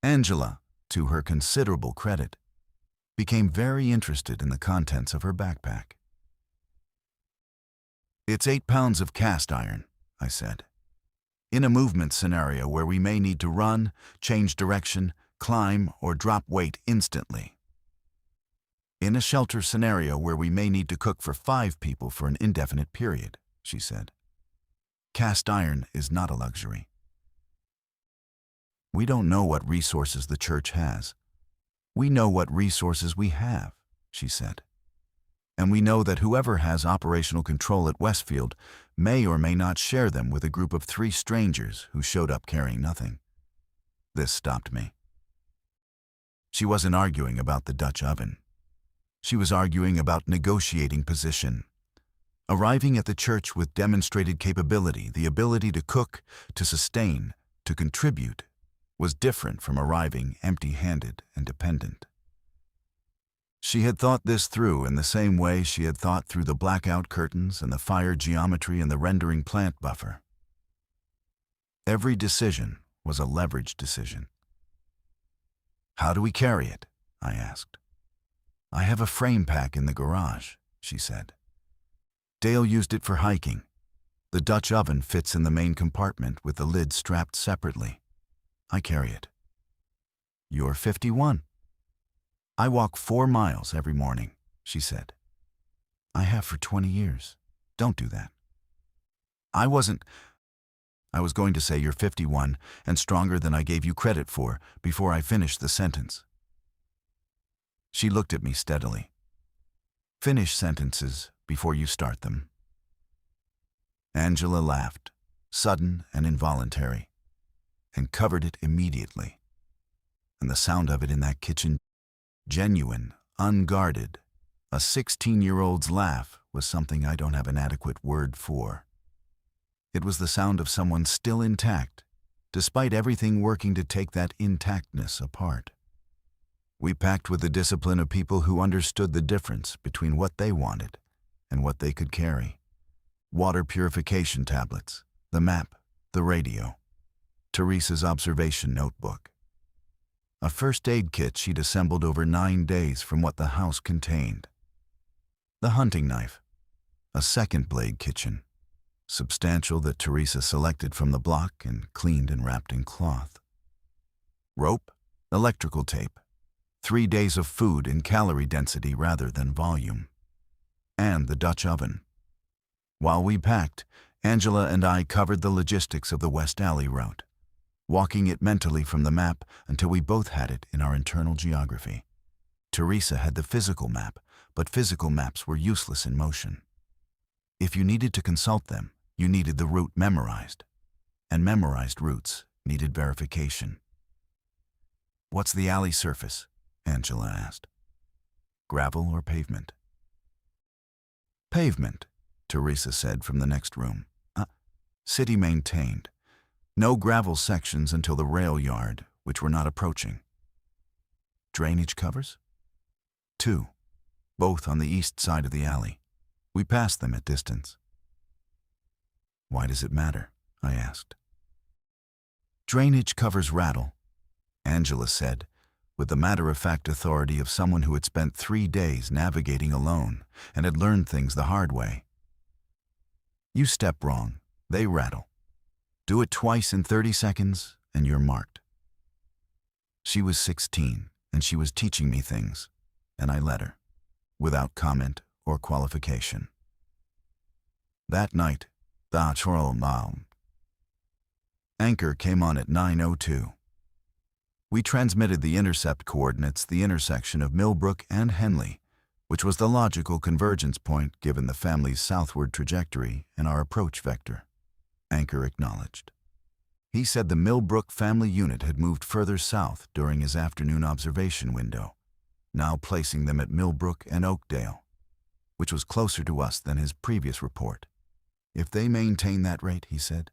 Angela, to her considerable credit, became very interested in the contents of her backpack. "It's 8 pounds of cast iron," I said. "In a movement scenario where we may need to run, change direction, climb, or drop weight instantly. In a shelter scenario where we may need to cook for 5 people for an indefinite period," she said. "Cast iron is not a luxury. We don't know what resources the church has. We know what resources we have," she said. "And we know that whoever has operational control at Westfield may or may not share them with a group of 3 strangers who showed up carrying nothing." This stopped me. She wasn't arguing about the Dutch oven. She was arguing about negotiating position. Arriving at the church with demonstrated capability, the ability to cook, to sustain, to contribute, was different from arriving empty-handed and dependent. She had thought this through in the same way she had thought through the blackout curtains and the fire geometry and the rendering plant buffer. Every decision was a leveraged decision. "How do we carry it?" I asked. "I have a frame pack in the garage," she said. "Dale used it for hiking. The Dutch oven fits in the main compartment with the lid strapped separately. I carry it." "You're 51. "I walk 4 miles every morning," she said. "I have for 20 years. Don't do that." I was going to say you're 51 and stronger than I gave you credit for before I finished the sentence. She looked at me steadily. "Finish sentences before you start them." Angela laughed, sudden and involuntary, and covered it immediately. And the sound of it in that kitchen, genuine, unguarded, a 16-year-old's laugh, was something I don't have an adequate word for. It was the sound of someone still intact, despite everything working to take that intactness apart. We packed with the discipline of people who understood the difference between what they wanted and what they could carry. Water purification tablets, the map, the radio, Teresa's observation notebook. a first aid kit she'd assembled over 9 days from what the house contained. The hunting knife, a second blade kitchen, substantial, that Teresa selected from the block and cleaned and wrapped in cloth. Rope, electrical tape, 3 days of food in calorie density rather than volume, and the Dutch oven. While we packed, Angela and I covered the logistics of the West Alley route, walking it mentally from the map until we both had it in our internal geography. Teresa had the physical map, but physical maps were useless in motion. If you needed to consult them, you needed the route memorized, and memorized routes needed verification. "What's the alley surface?" Angela asked. "Gravel or pavement?" "Pavement," Teresa said from the next room. City maintained. No gravel sections until the rail yard, which we're not approaching." "Drainage covers?" "2, both on the east side of the alley. We passed them at distance." "Why does it matter?" I asked. "Drainage covers rattle," Angela said, with the matter-of-fact authority of someone who had spent 3 days navigating alone and had learned things the hard way. "You step wrong, they rattle. Do it twice in 30 seconds, and you're marked." She was 16, and she was teaching me things, and I let her, without comment or qualification. That night, the anchor came on at 9:02. We transmitted the intercept coordinates, the intersection of Millbrook and Henley, which was the logical convergence point given the family's southward trajectory and our approach vector. Anchor acknowledged. He said the Millbrook family unit had moved further south during his afternoon observation window, now placing them at Millbrook and Oakdale, which was closer to us than his previous report. "If they maintain that rate," he said,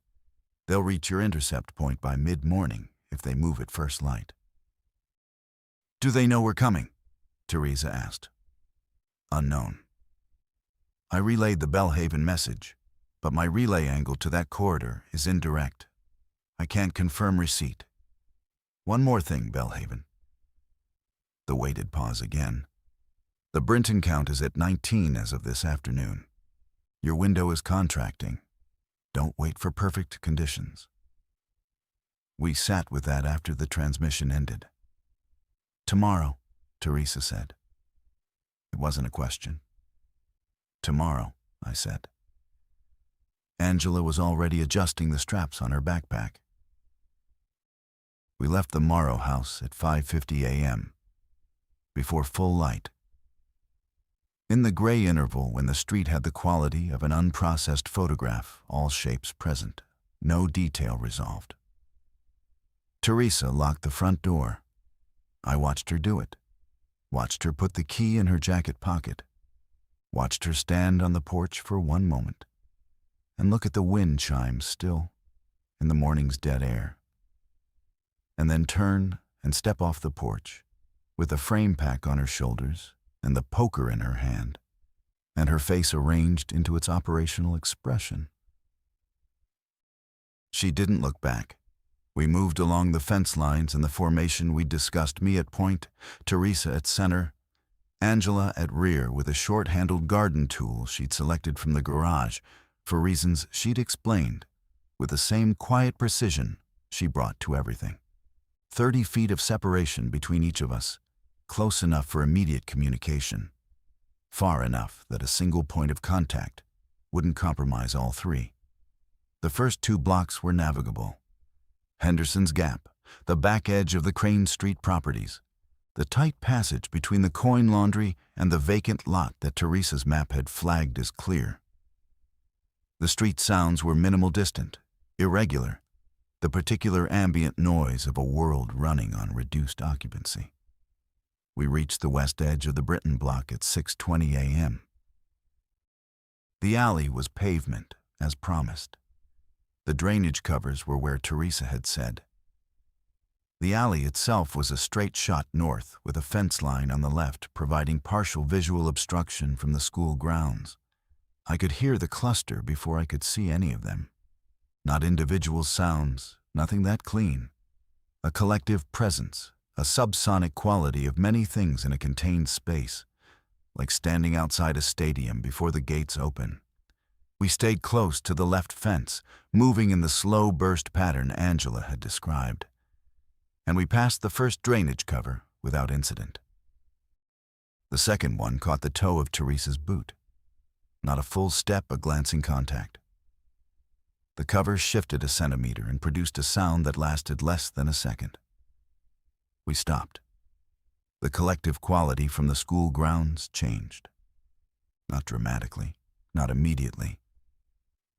"they'll reach your intercept point by mid-morning if they move at first light." "Do they know we're coming?" Teresa asked. "Unknown." I relayed the Bellhaven message, but my relay angle to that corridor is indirect. I can't confirm receipt. "One more thing, Bellhaven." The weighted pause again. "The Brinton count is at 19 as of this afternoon. Your window is contracting. Don't wait for perfect conditions." We sat with that after the transmission ended. "Tomorrow," Teresa said. It wasn't a question. "Tomorrow," I said. Angela was already adjusting the straps on her backpack. We left the Morrow house at 5:50 a.m., before full light. In the gray interval when the street had the quality of an unprocessed photograph, all shapes present, no detail resolved. Teresa locked the front door. I watched her do it, watched her put the key in her jacket pocket, watched her stand on the porch for one moment and look at the wind chimes still in the morning's dead air, and then turn and step off the porch with the frame pack on her shoulders and the poker in her hand, and her face arranged into its operational expression. She didn't look back. We moved along the fence lines in the formation we'd discussed, me at point, Teresa at center, Angela at rear with a short-handled garden tool she'd selected from the garage for reasons she'd explained, with the same quiet precision she brought to everything. 30 feet of separation between each of us, close enough for immediate communication, far enough that a single point of contact wouldn't compromise all three. The first 2 blocks were navigable. Henderson's Gap, the back edge of the Crane Street properties, the tight passage between the coin laundry and the vacant lot that Teresa's map had flagged as clear. The street sounds were minimal, distant, irregular, the particular ambient noise of a world running on reduced occupancy. We reached the west edge of the Britton block at 6:20 a.m. The alley was pavement, as promised. The drainage covers were where Teresa had said. The alley itself was a straight shot north with a fence line on the left providing partial visual obstruction from the school grounds. I could hear the cluster before I could see any of them. Not individual sounds, nothing that clean. A collective presence, a subsonic quality of many things in a contained space, like standing outside a stadium before the gates open. We stayed close to the left fence, moving in the slow burst pattern Angela had described. And we passed the first drainage cover without incident. The second one caught the toe of Teresa's boot. Not a full step, a glancing contact. The cover shifted a centimeter and produced a sound that lasted less than a second. We stopped. The collective quality from the school grounds changed. Not dramatically, not immediately.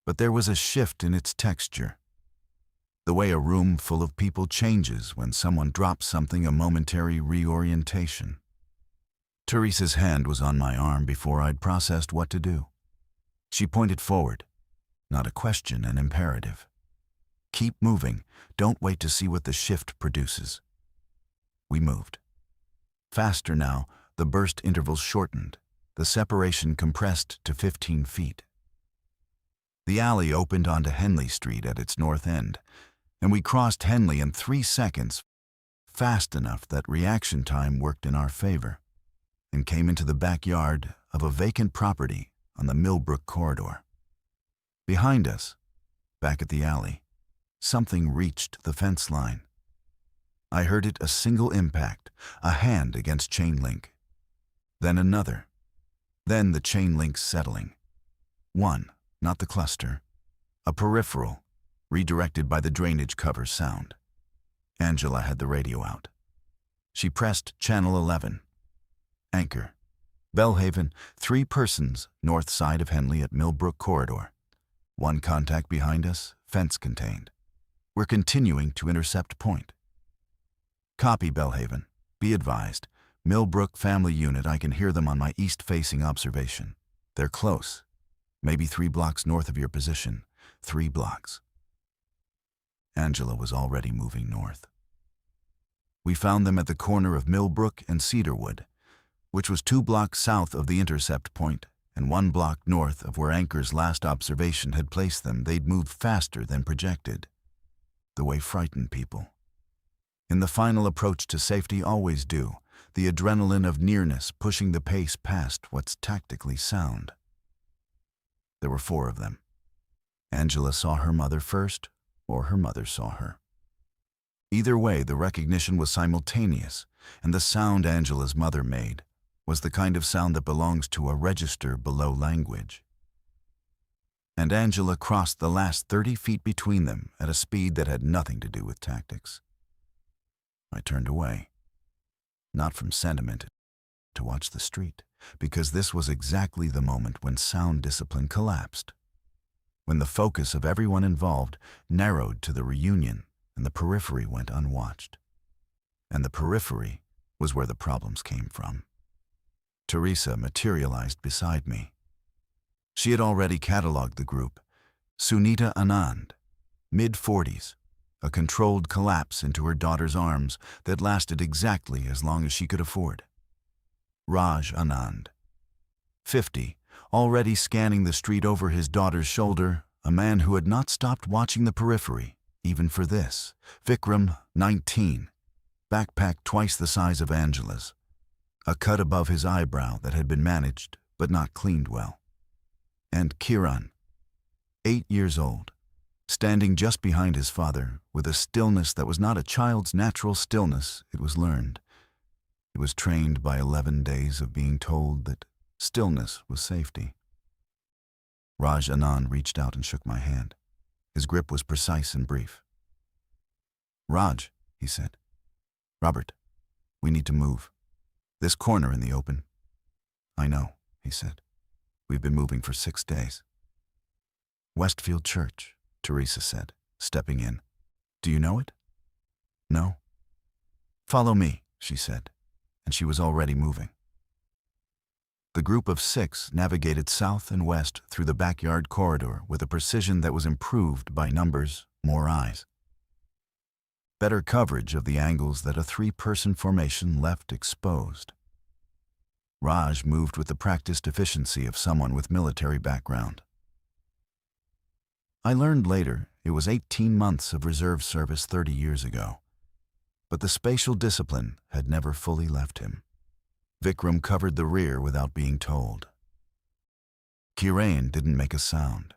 But there was a shift in its texture. The way a room full of people changes when someone drops something, a momentary reorientation. Teresa's hand was on my arm before I'd processed what to do. She pointed forward, not a question, an imperative. Keep moving, don't wait to see what the shift produces. We moved. Faster now, the burst intervals shortened, the separation compressed to 15 feet. The alley opened onto Henley Street at its north end, and we crossed Henley in 3 seconds, fast enough that reaction time worked in our favor, and came into the backyard of a vacant property on the Millbrook corridor. Behind us, back at the alley, something reached the fence line. I heard it, a single impact, a hand against chain link. Then another. Then the chain link settling. One, not the cluster. A peripheral, redirected by the drainage cover sound. Angela had the radio out. She pressed channel 11. Anchor. Bellhaven, 3 persons, north side of Henley at Millbrook corridor. 1 contact behind us, fence contained. We're continuing to intercept point. Copy, Bellhaven. Be advised. Millbrook family unit, I can hear them on my east-facing observation. They're close. Maybe 3 blocks north of your position. 3 blocks. Angela was already moving north. We found them at the corner of Millbrook and Cedarwood, which was 2 blocks south of the intercept point and 1 block north of where Anchor's last observation had placed them. They'd moved faster than projected. The way frightened people. In the final approach to safety always do, the adrenaline of nearness pushing the pace past what's tactically sound. There were 4 of them. Angela saw her mother first, or her mother saw her. Either way, the recognition was simultaneous, and the sound Angela's mother made was the kind of sound that belongs to a register below language. And Angela crossed the last 30 feet between them at a speed that had nothing to do with tactics. I turned away, not from sentiment, to watch the street, because this was exactly the moment when sound discipline collapsed, when the focus of everyone involved narrowed to the reunion and the periphery went unwatched. And the periphery was where the problems came from. Teresa materialized beside me. She had already cataloged the group. Sunita Anand, mid-40s, a controlled collapse into her daughter's arms that lasted exactly as long as she could afford. Raj Anand, 50, already scanning the street over his daughter's shoulder, a man who had not stopped watching the periphery, even for this. Vikram, 19, backpack twice the size of Angela's, a cut above his eyebrow that had been managed but not cleaned well. And Kiran, 8 years old, standing just behind his father with a stillness that was not a child's natural stillness, it was learned. It was trained by 11 days of being told that stillness was safety. Raj Anand reached out and shook my hand. His grip was precise and brief. "Raj," he said. "Robert, we need to move. This corner in the open." "I know," he said. "We've been moving for 6 days." "Westfield Church," Teresa said, stepping in. "Do you know it?" "No." "Follow me," she said, and she was already moving. The group of 6 navigated south and west through the backyard corridor with a precision that was improved by numbers, more eyes. Better coverage of the angles that a 3-person formation left exposed. Raj moved with the practiced efficiency of someone with military background. I learned later it was 18 months of reserve service 30 years ago. but the spatial discipline had never fully left him. Vikram covered the rear without being told. Kiran didn't make a sound.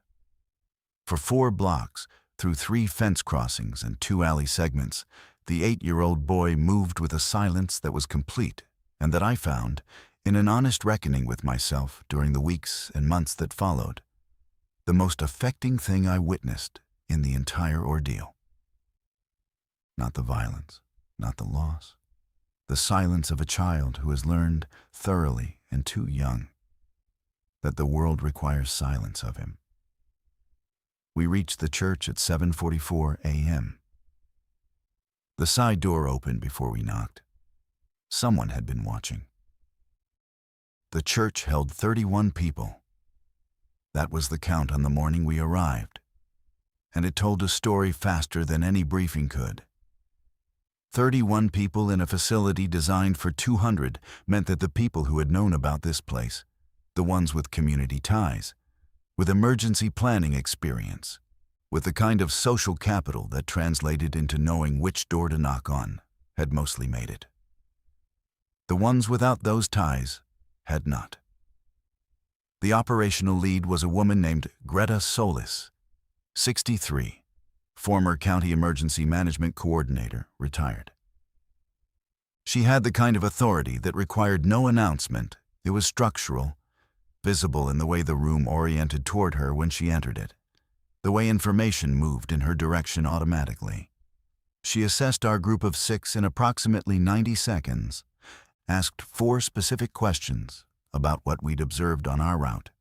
For 4 blocks, through 3 fence crossings and 2 alley segments, the 8-year-old boy moved with a silence that was complete and that I found, in an honest reckoning with myself during the weeks and months that followed, the most affecting thing I witnessed in the entire ordeal. Not the violence, not the loss. The silence of a child who has learned thoroughly and too young that the world requires silence of him. We reached the church at 7:44 a.m. The side door opened before we knocked. Someone had been watching. The church held 31 people. That was the count on the morning we arrived, and it told a story faster than any briefing could. 31 people in a facility designed for 200 meant that the people who had known about this place, the ones with community ties, with emergency planning experience, with the kind of social capital that translated into knowing which door to knock on, had mostly made it. The ones without those ties had not. The operational lead was a woman named Greta Solis, 63, former County Emergency Management Coordinator, retired. She had the kind of authority that required no announcement. It was structural, visible in the way the room oriented toward her when she entered it, the way information moved in her direction automatically. She assessed our group of 6 in approximately 90 seconds, asked 4 specific questions about what we'd observed on our route,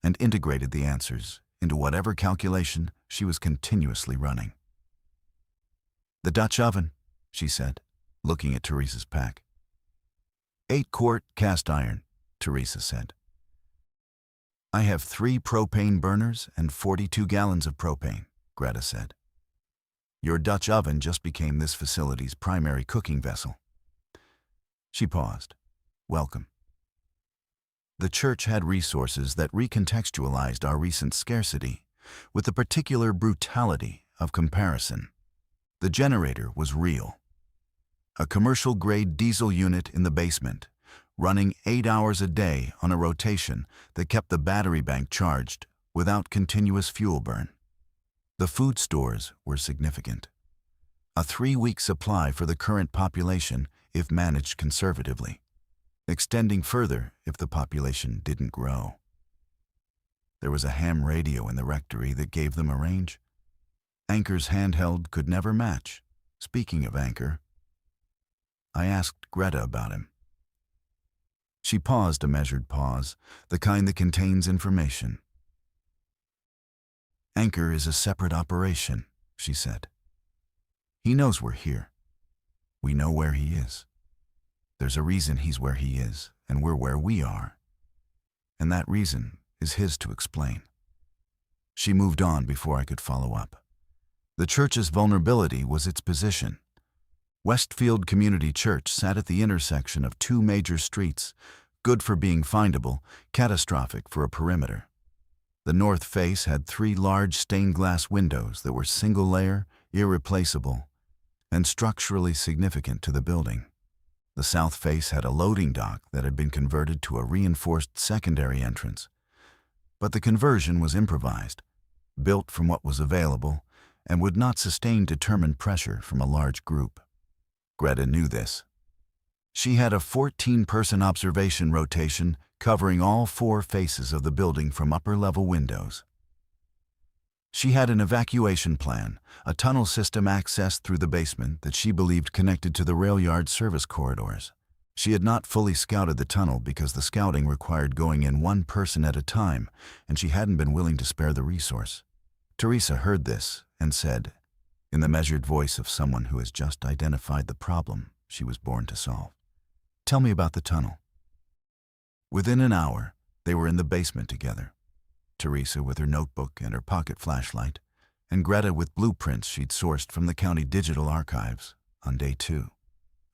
and integrated the answers into whatever calculation she was continuously running. "The Dutch oven," she said, looking at Teresa's pack. 8-quart cast iron, Teresa said. "I have 3 propane burners and 42 gallons of propane," Greta said. "Your Dutch oven just became this facility's primary cooking vessel." She paused. "Welcome." The church had resources that recontextualized our recent scarcity with the particular brutality of comparison. The generator was real. A commercial-grade diesel unit in the basement, running 8 hours a day on a rotation that kept the battery bank charged without continuous fuel burn. The food stores were significant. A 3-week supply for the current population if managed conservatively, extending further if the population didn't grow. There was a ham radio in the rectory that gave them a range. Anchor's handheld could never match. Speaking of Anchor, I asked Greta about him. She paused a measured pause, the kind that contains information. "Anchor is a separate operation," she said. "He knows we're here. We know where he is. There's a reason he's where he is, and we're where we are. And that reason is his to explain." She moved on before I could follow up. The church's vulnerability was its position. Westfield Community Church sat at the intersection of 2 major streets, good for being findable, catastrophic for a perimeter. The north face had 3 large stained glass windows that were single-layer, irreplaceable, and structurally significant to the building. The south face had a loading dock that had been converted to a reinforced secondary entrance. But the conversion was improvised, built from what was available, and would not sustain determined pressure from a large group. Greta knew this. She had a 14-person observation rotation covering all 4 faces of the building from upper-level windows. She had an evacuation plan, a tunnel system accessed through the basement that she believed connected to the rail yard service corridors. She had not fully scouted the tunnel because the scouting required going in 1 person at a time, and she hadn't been willing to spare the resource. Teresa heard this and said, in the measured voice of someone who has just identified the problem she was born to solve, "Tell me about the tunnel." Within an hour, they were in the basement together. Teresa with her notebook and her pocket flashlight, and Greta with blueprints she'd sourced from the county digital archives. On day 2,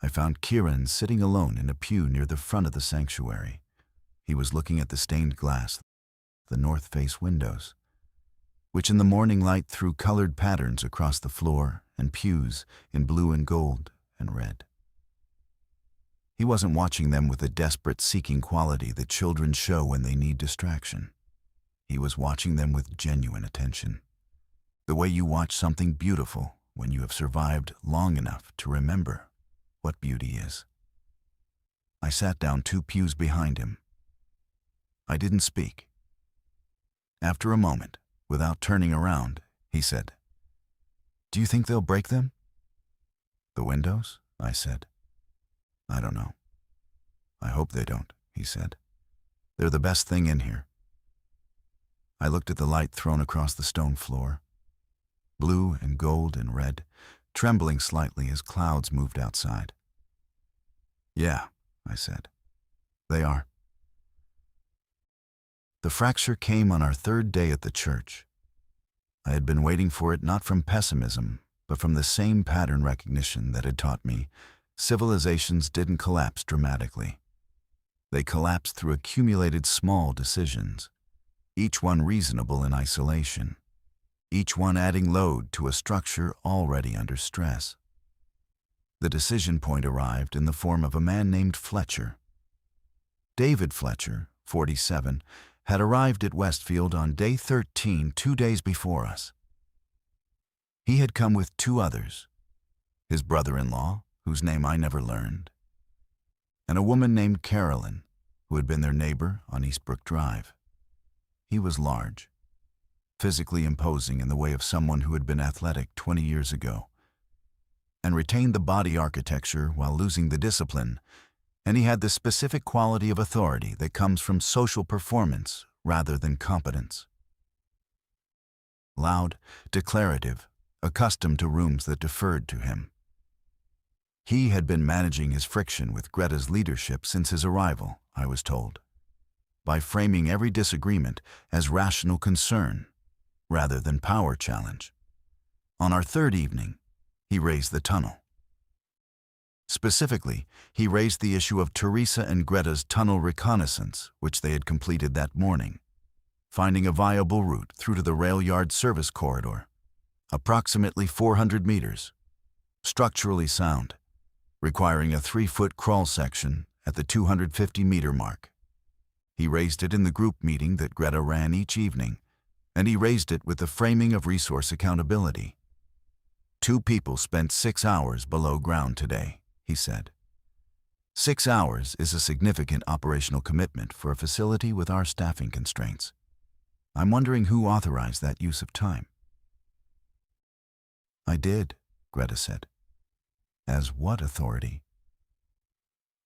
I found Kieran sitting alone in a pew near the front of the sanctuary. He was looking at the stained glass, the north face windows. which in the morning light threw colored patterns across the floor and pews in blue and gold and red. He wasn't watching them with the desperate seeking quality that children show when they need distraction. He was watching them with genuine attention, the way you watch something beautiful when you have survived long enough to remember what beauty is. I sat down 2 pews behind him. I didn't speak. After a moment, without turning around, he said, "Do you think they'll break them?" "The windows?" I said. "I don't know. I hope they don't," he said. "They're the best thing in here." I looked at the light thrown across the stone floor, blue and gold and red, trembling slightly as clouds moved outside. "Yeah," I said. "They are." The fracture came on our 3rd day at the church. I had been waiting for it not from pessimism, but from the same pattern recognition that had taught me civilizations didn't collapse dramatically. They collapsed through accumulated small decisions, each one reasonable in isolation, each one adding load to a structure already under stress. The decision point arrived in the form of a man named Fletcher. David Fletcher, 47, had arrived at Westfield on day 13, 2 days before us. He had come with 2 others, his brother-in-law, whose name I never learned, and a woman named Carolyn, who had been their neighbor on Eastbrook Drive. He was large, physically imposing in the way of someone who had been athletic 20 years ago, and retained the body architecture while losing the discipline, and he had the specific quality of authority that comes from social performance rather than competence. Loud, declarative, accustomed to rooms that deferred to him. He had been managing his friction with Greta's leadership since his arrival, I was told, by framing every disagreement as rational concern rather than power challenge. On our 3rd evening, he raised the tunnel. Specifically, he raised the issue of Teresa and Greta's tunnel reconnaissance, which they had completed that morning, finding a viable route through to the rail yard service corridor, approximately 400 meters, structurally sound, requiring a 3-foot crawl section at the 250-meter mark. He raised it in the group meeting that Greta ran each evening, and he raised it with the framing of resource accountability. 2 people spent 6 hours below ground today, he said. 6 hours is a significant operational commitment for a facility with our staffing constraints. I'm wondering who authorized that use of time. "I did," Greta said. "As what authority?"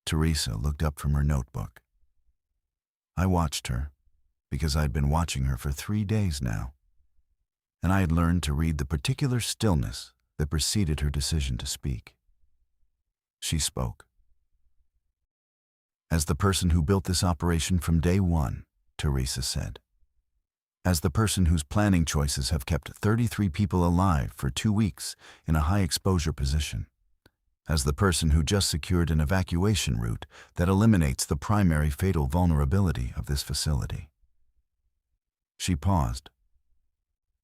Teresa looked up from her notebook. I watched her, because I'd been watching her for 3 days now, and I had learned to read the particular stillness that preceded her decision to speak. She spoke. "As the person who built this operation from day 1, Teresa said. As the person whose planning choices have kept 33 people alive for 2 weeks in a high-exposure position. As the person who just secured an evacuation route that eliminates the primary fatal vulnerability of this facility." She paused.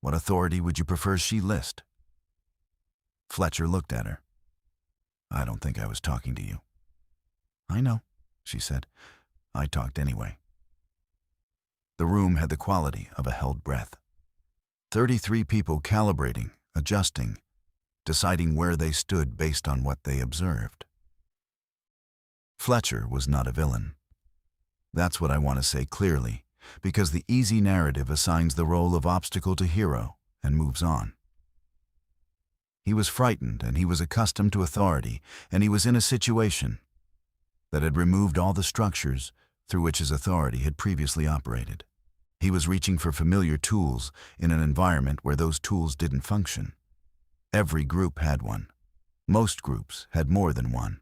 "What authority would you prefer she list?" Fletcher looked at her. "I don't think I was talking to you." "I know," she said. "I talked anyway." The room had the quality of a held breath. 33 people calibrating, adjusting, deciding where they stood based on what they observed. Fletcher was not a villain. That's what I want to say clearly, because the easy narrative assigns the role of obstacle to hero and moves on. He was frightened, and he was accustomed to authority, and he was in a situation that had removed all the structures through which his authority had previously operated. He was reaching for familiar tools in an environment where those tools didn't function. Every group had one. Most groups had more than one.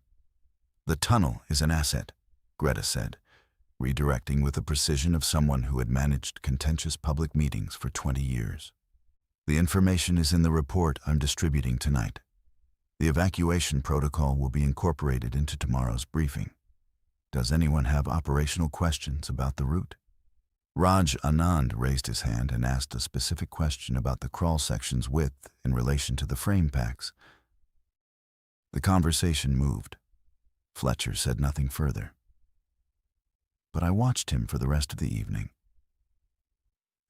"The tunnel is an asset," Greta said, redirecting with the precision of someone who had managed contentious public meetings for 20 years. "The information is in the report I'm distributing tonight. The evacuation protocol will be incorporated into tomorrow's briefing. Does anyone have operational questions about the route?" Raj Anand raised his hand and asked a specific question about the crawl section's width in relation to the frame packs. The conversation moved. Fletcher said nothing further. But I watched him for the rest of the evening.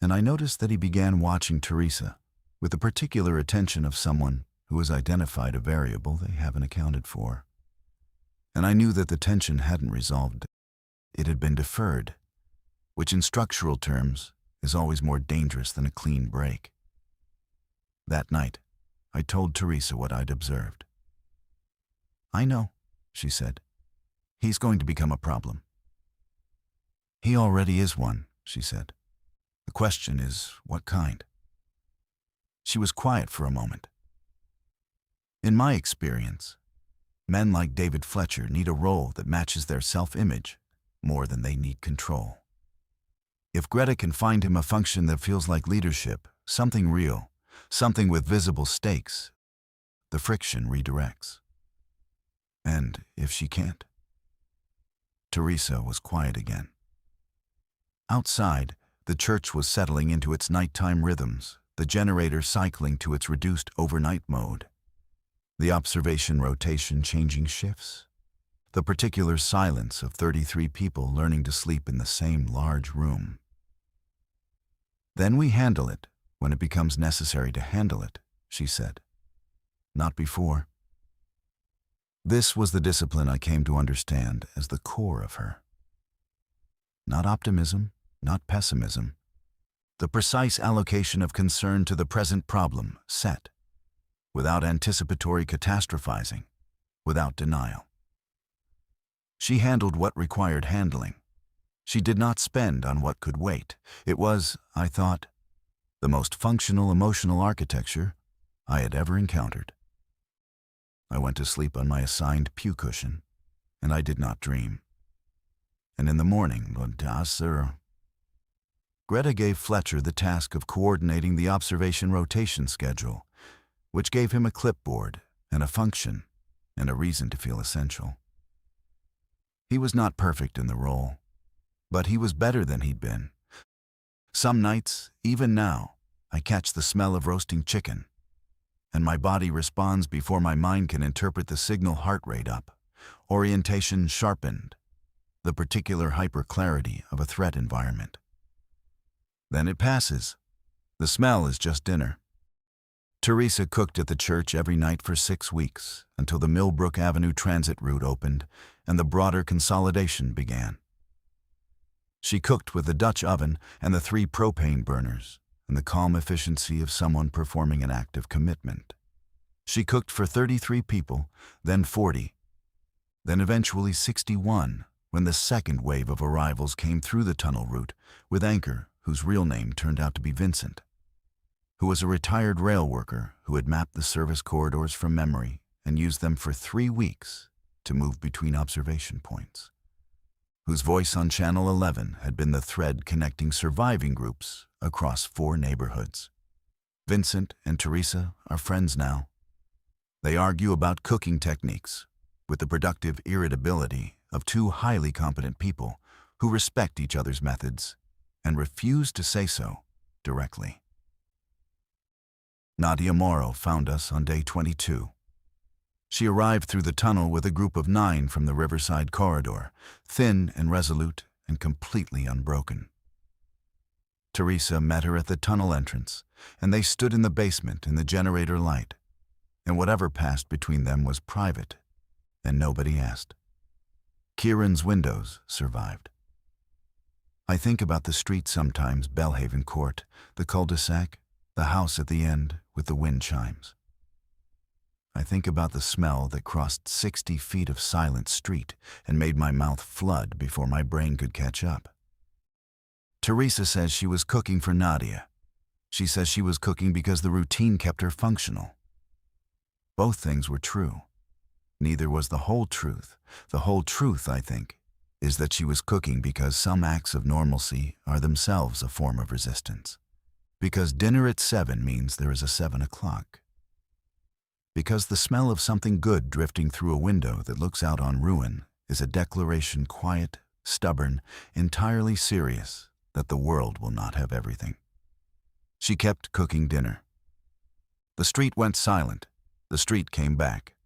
And I noticed that he began watching Teresa with the particular attention of someone who has identified a variable they haven't accounted for. And I knew that the tension hadn't resolved. It had been deferred, which in structural terms is always more dangerous than a clean break. That night, I told Teresa what I'd observed. "I know," she said. "He's going to become a problem." "He already is one," she said. "The question is, what kind?" She was quiet for a moment. "In my experience, men like David Fletcher need a role that matches their self-image more than they need control. If Greta can find him a function that feels like leadership, something real, something with visible stakes, the friction redirects. And if she can't?" Teresa was quiet again. Outside, the church was settling into its nighttime rhythms, the generator cycling to its reduced overnight mode. The observation rotation changing shifts. The particular silence of 33 people learning to sleep in the same large room. "Then we handle it when it becomes necessary to handle it," she said. "Not before." This was the discipline I came to understand as the core of her. Not optimism, not pessimism. The precise allocation of concern to the present problem, set, without anticipatory catastrophizing, without denial. She handled what required handling. She did not spend on what could wait. It was, I thought, the most functional emotional architecture I had ever encountered. I went to sleep on my assigned pew cushion, and I did not dream. And in the morning, Greta gave Fletcher the task of coordinating the observation rotation schedule, which gave him a clipboard and a function and a reason to feel essential. He was not perfect in the role, but he was better than he'd been. Some nights, even now, I catch the smell of roasting chicken, and my body responds before my mind can interpret the signal. Heart rate up, orientation sharpened, the particular hyperclarity of a threat environment. Then it passes. The smell is just dinner. Teresa cooked at the church every night for 6 weeks, until the Millbrook Avenue transit route opened and the broader consolidation began. She cooked with the Dutch oven and the 3 propane burners, and the calm efficiency of someone performing an act of commitment. She cooked for 33 people, then 40, then eventually 61, when the second wave of arrivals came through the tunnel route, with Anchor, whose real name turned out to be Vincent, who was a retired rail worker who had mapped the service corridors from memory and used them for 3 weeks to move between observation points, whose voice on Channel 11 had been the thread connecting surviving groups across 4 neighborhoods. Vincent and Teresa are friends now. They argue about cooking techniques with the productive irritability of 2 highly competent people who respect each other's methods and refuse to say so directly. Nadia Morrow found us on day 22. She arrived through the tunnel with a group of 9 from the Riverside corridor, thin and resolute and completely unbroken. Teresa met her at the tunnel entrance, and they stood in the basement in the generator light, and whatever passed between them was private, and nobody asked. Kieran's windows survived. I think about the street sometimes, Belhaven Court, the cul-de-sac, the house at the end with the wind chimes. I think about the smell that crossed 60 feet of silent street and made my mouth flood before my brain could catch up. Teresa says she was cooking for Nadia. She says she was cooking because the routine kept her functional. Both things were true. Neither was the whole truth. The whole truth, I think, is that she was cooking because some acts of normalcy are themselves a form of resistance. Because dinner at 7 means there is a 7 o'clock. Because the smell of something good drifting through a window that looks out on ruin is a declaration quiet, stubborn, entirely serious, that the world will not have everything. She kept cooking dinner. The street went silent. The street came back.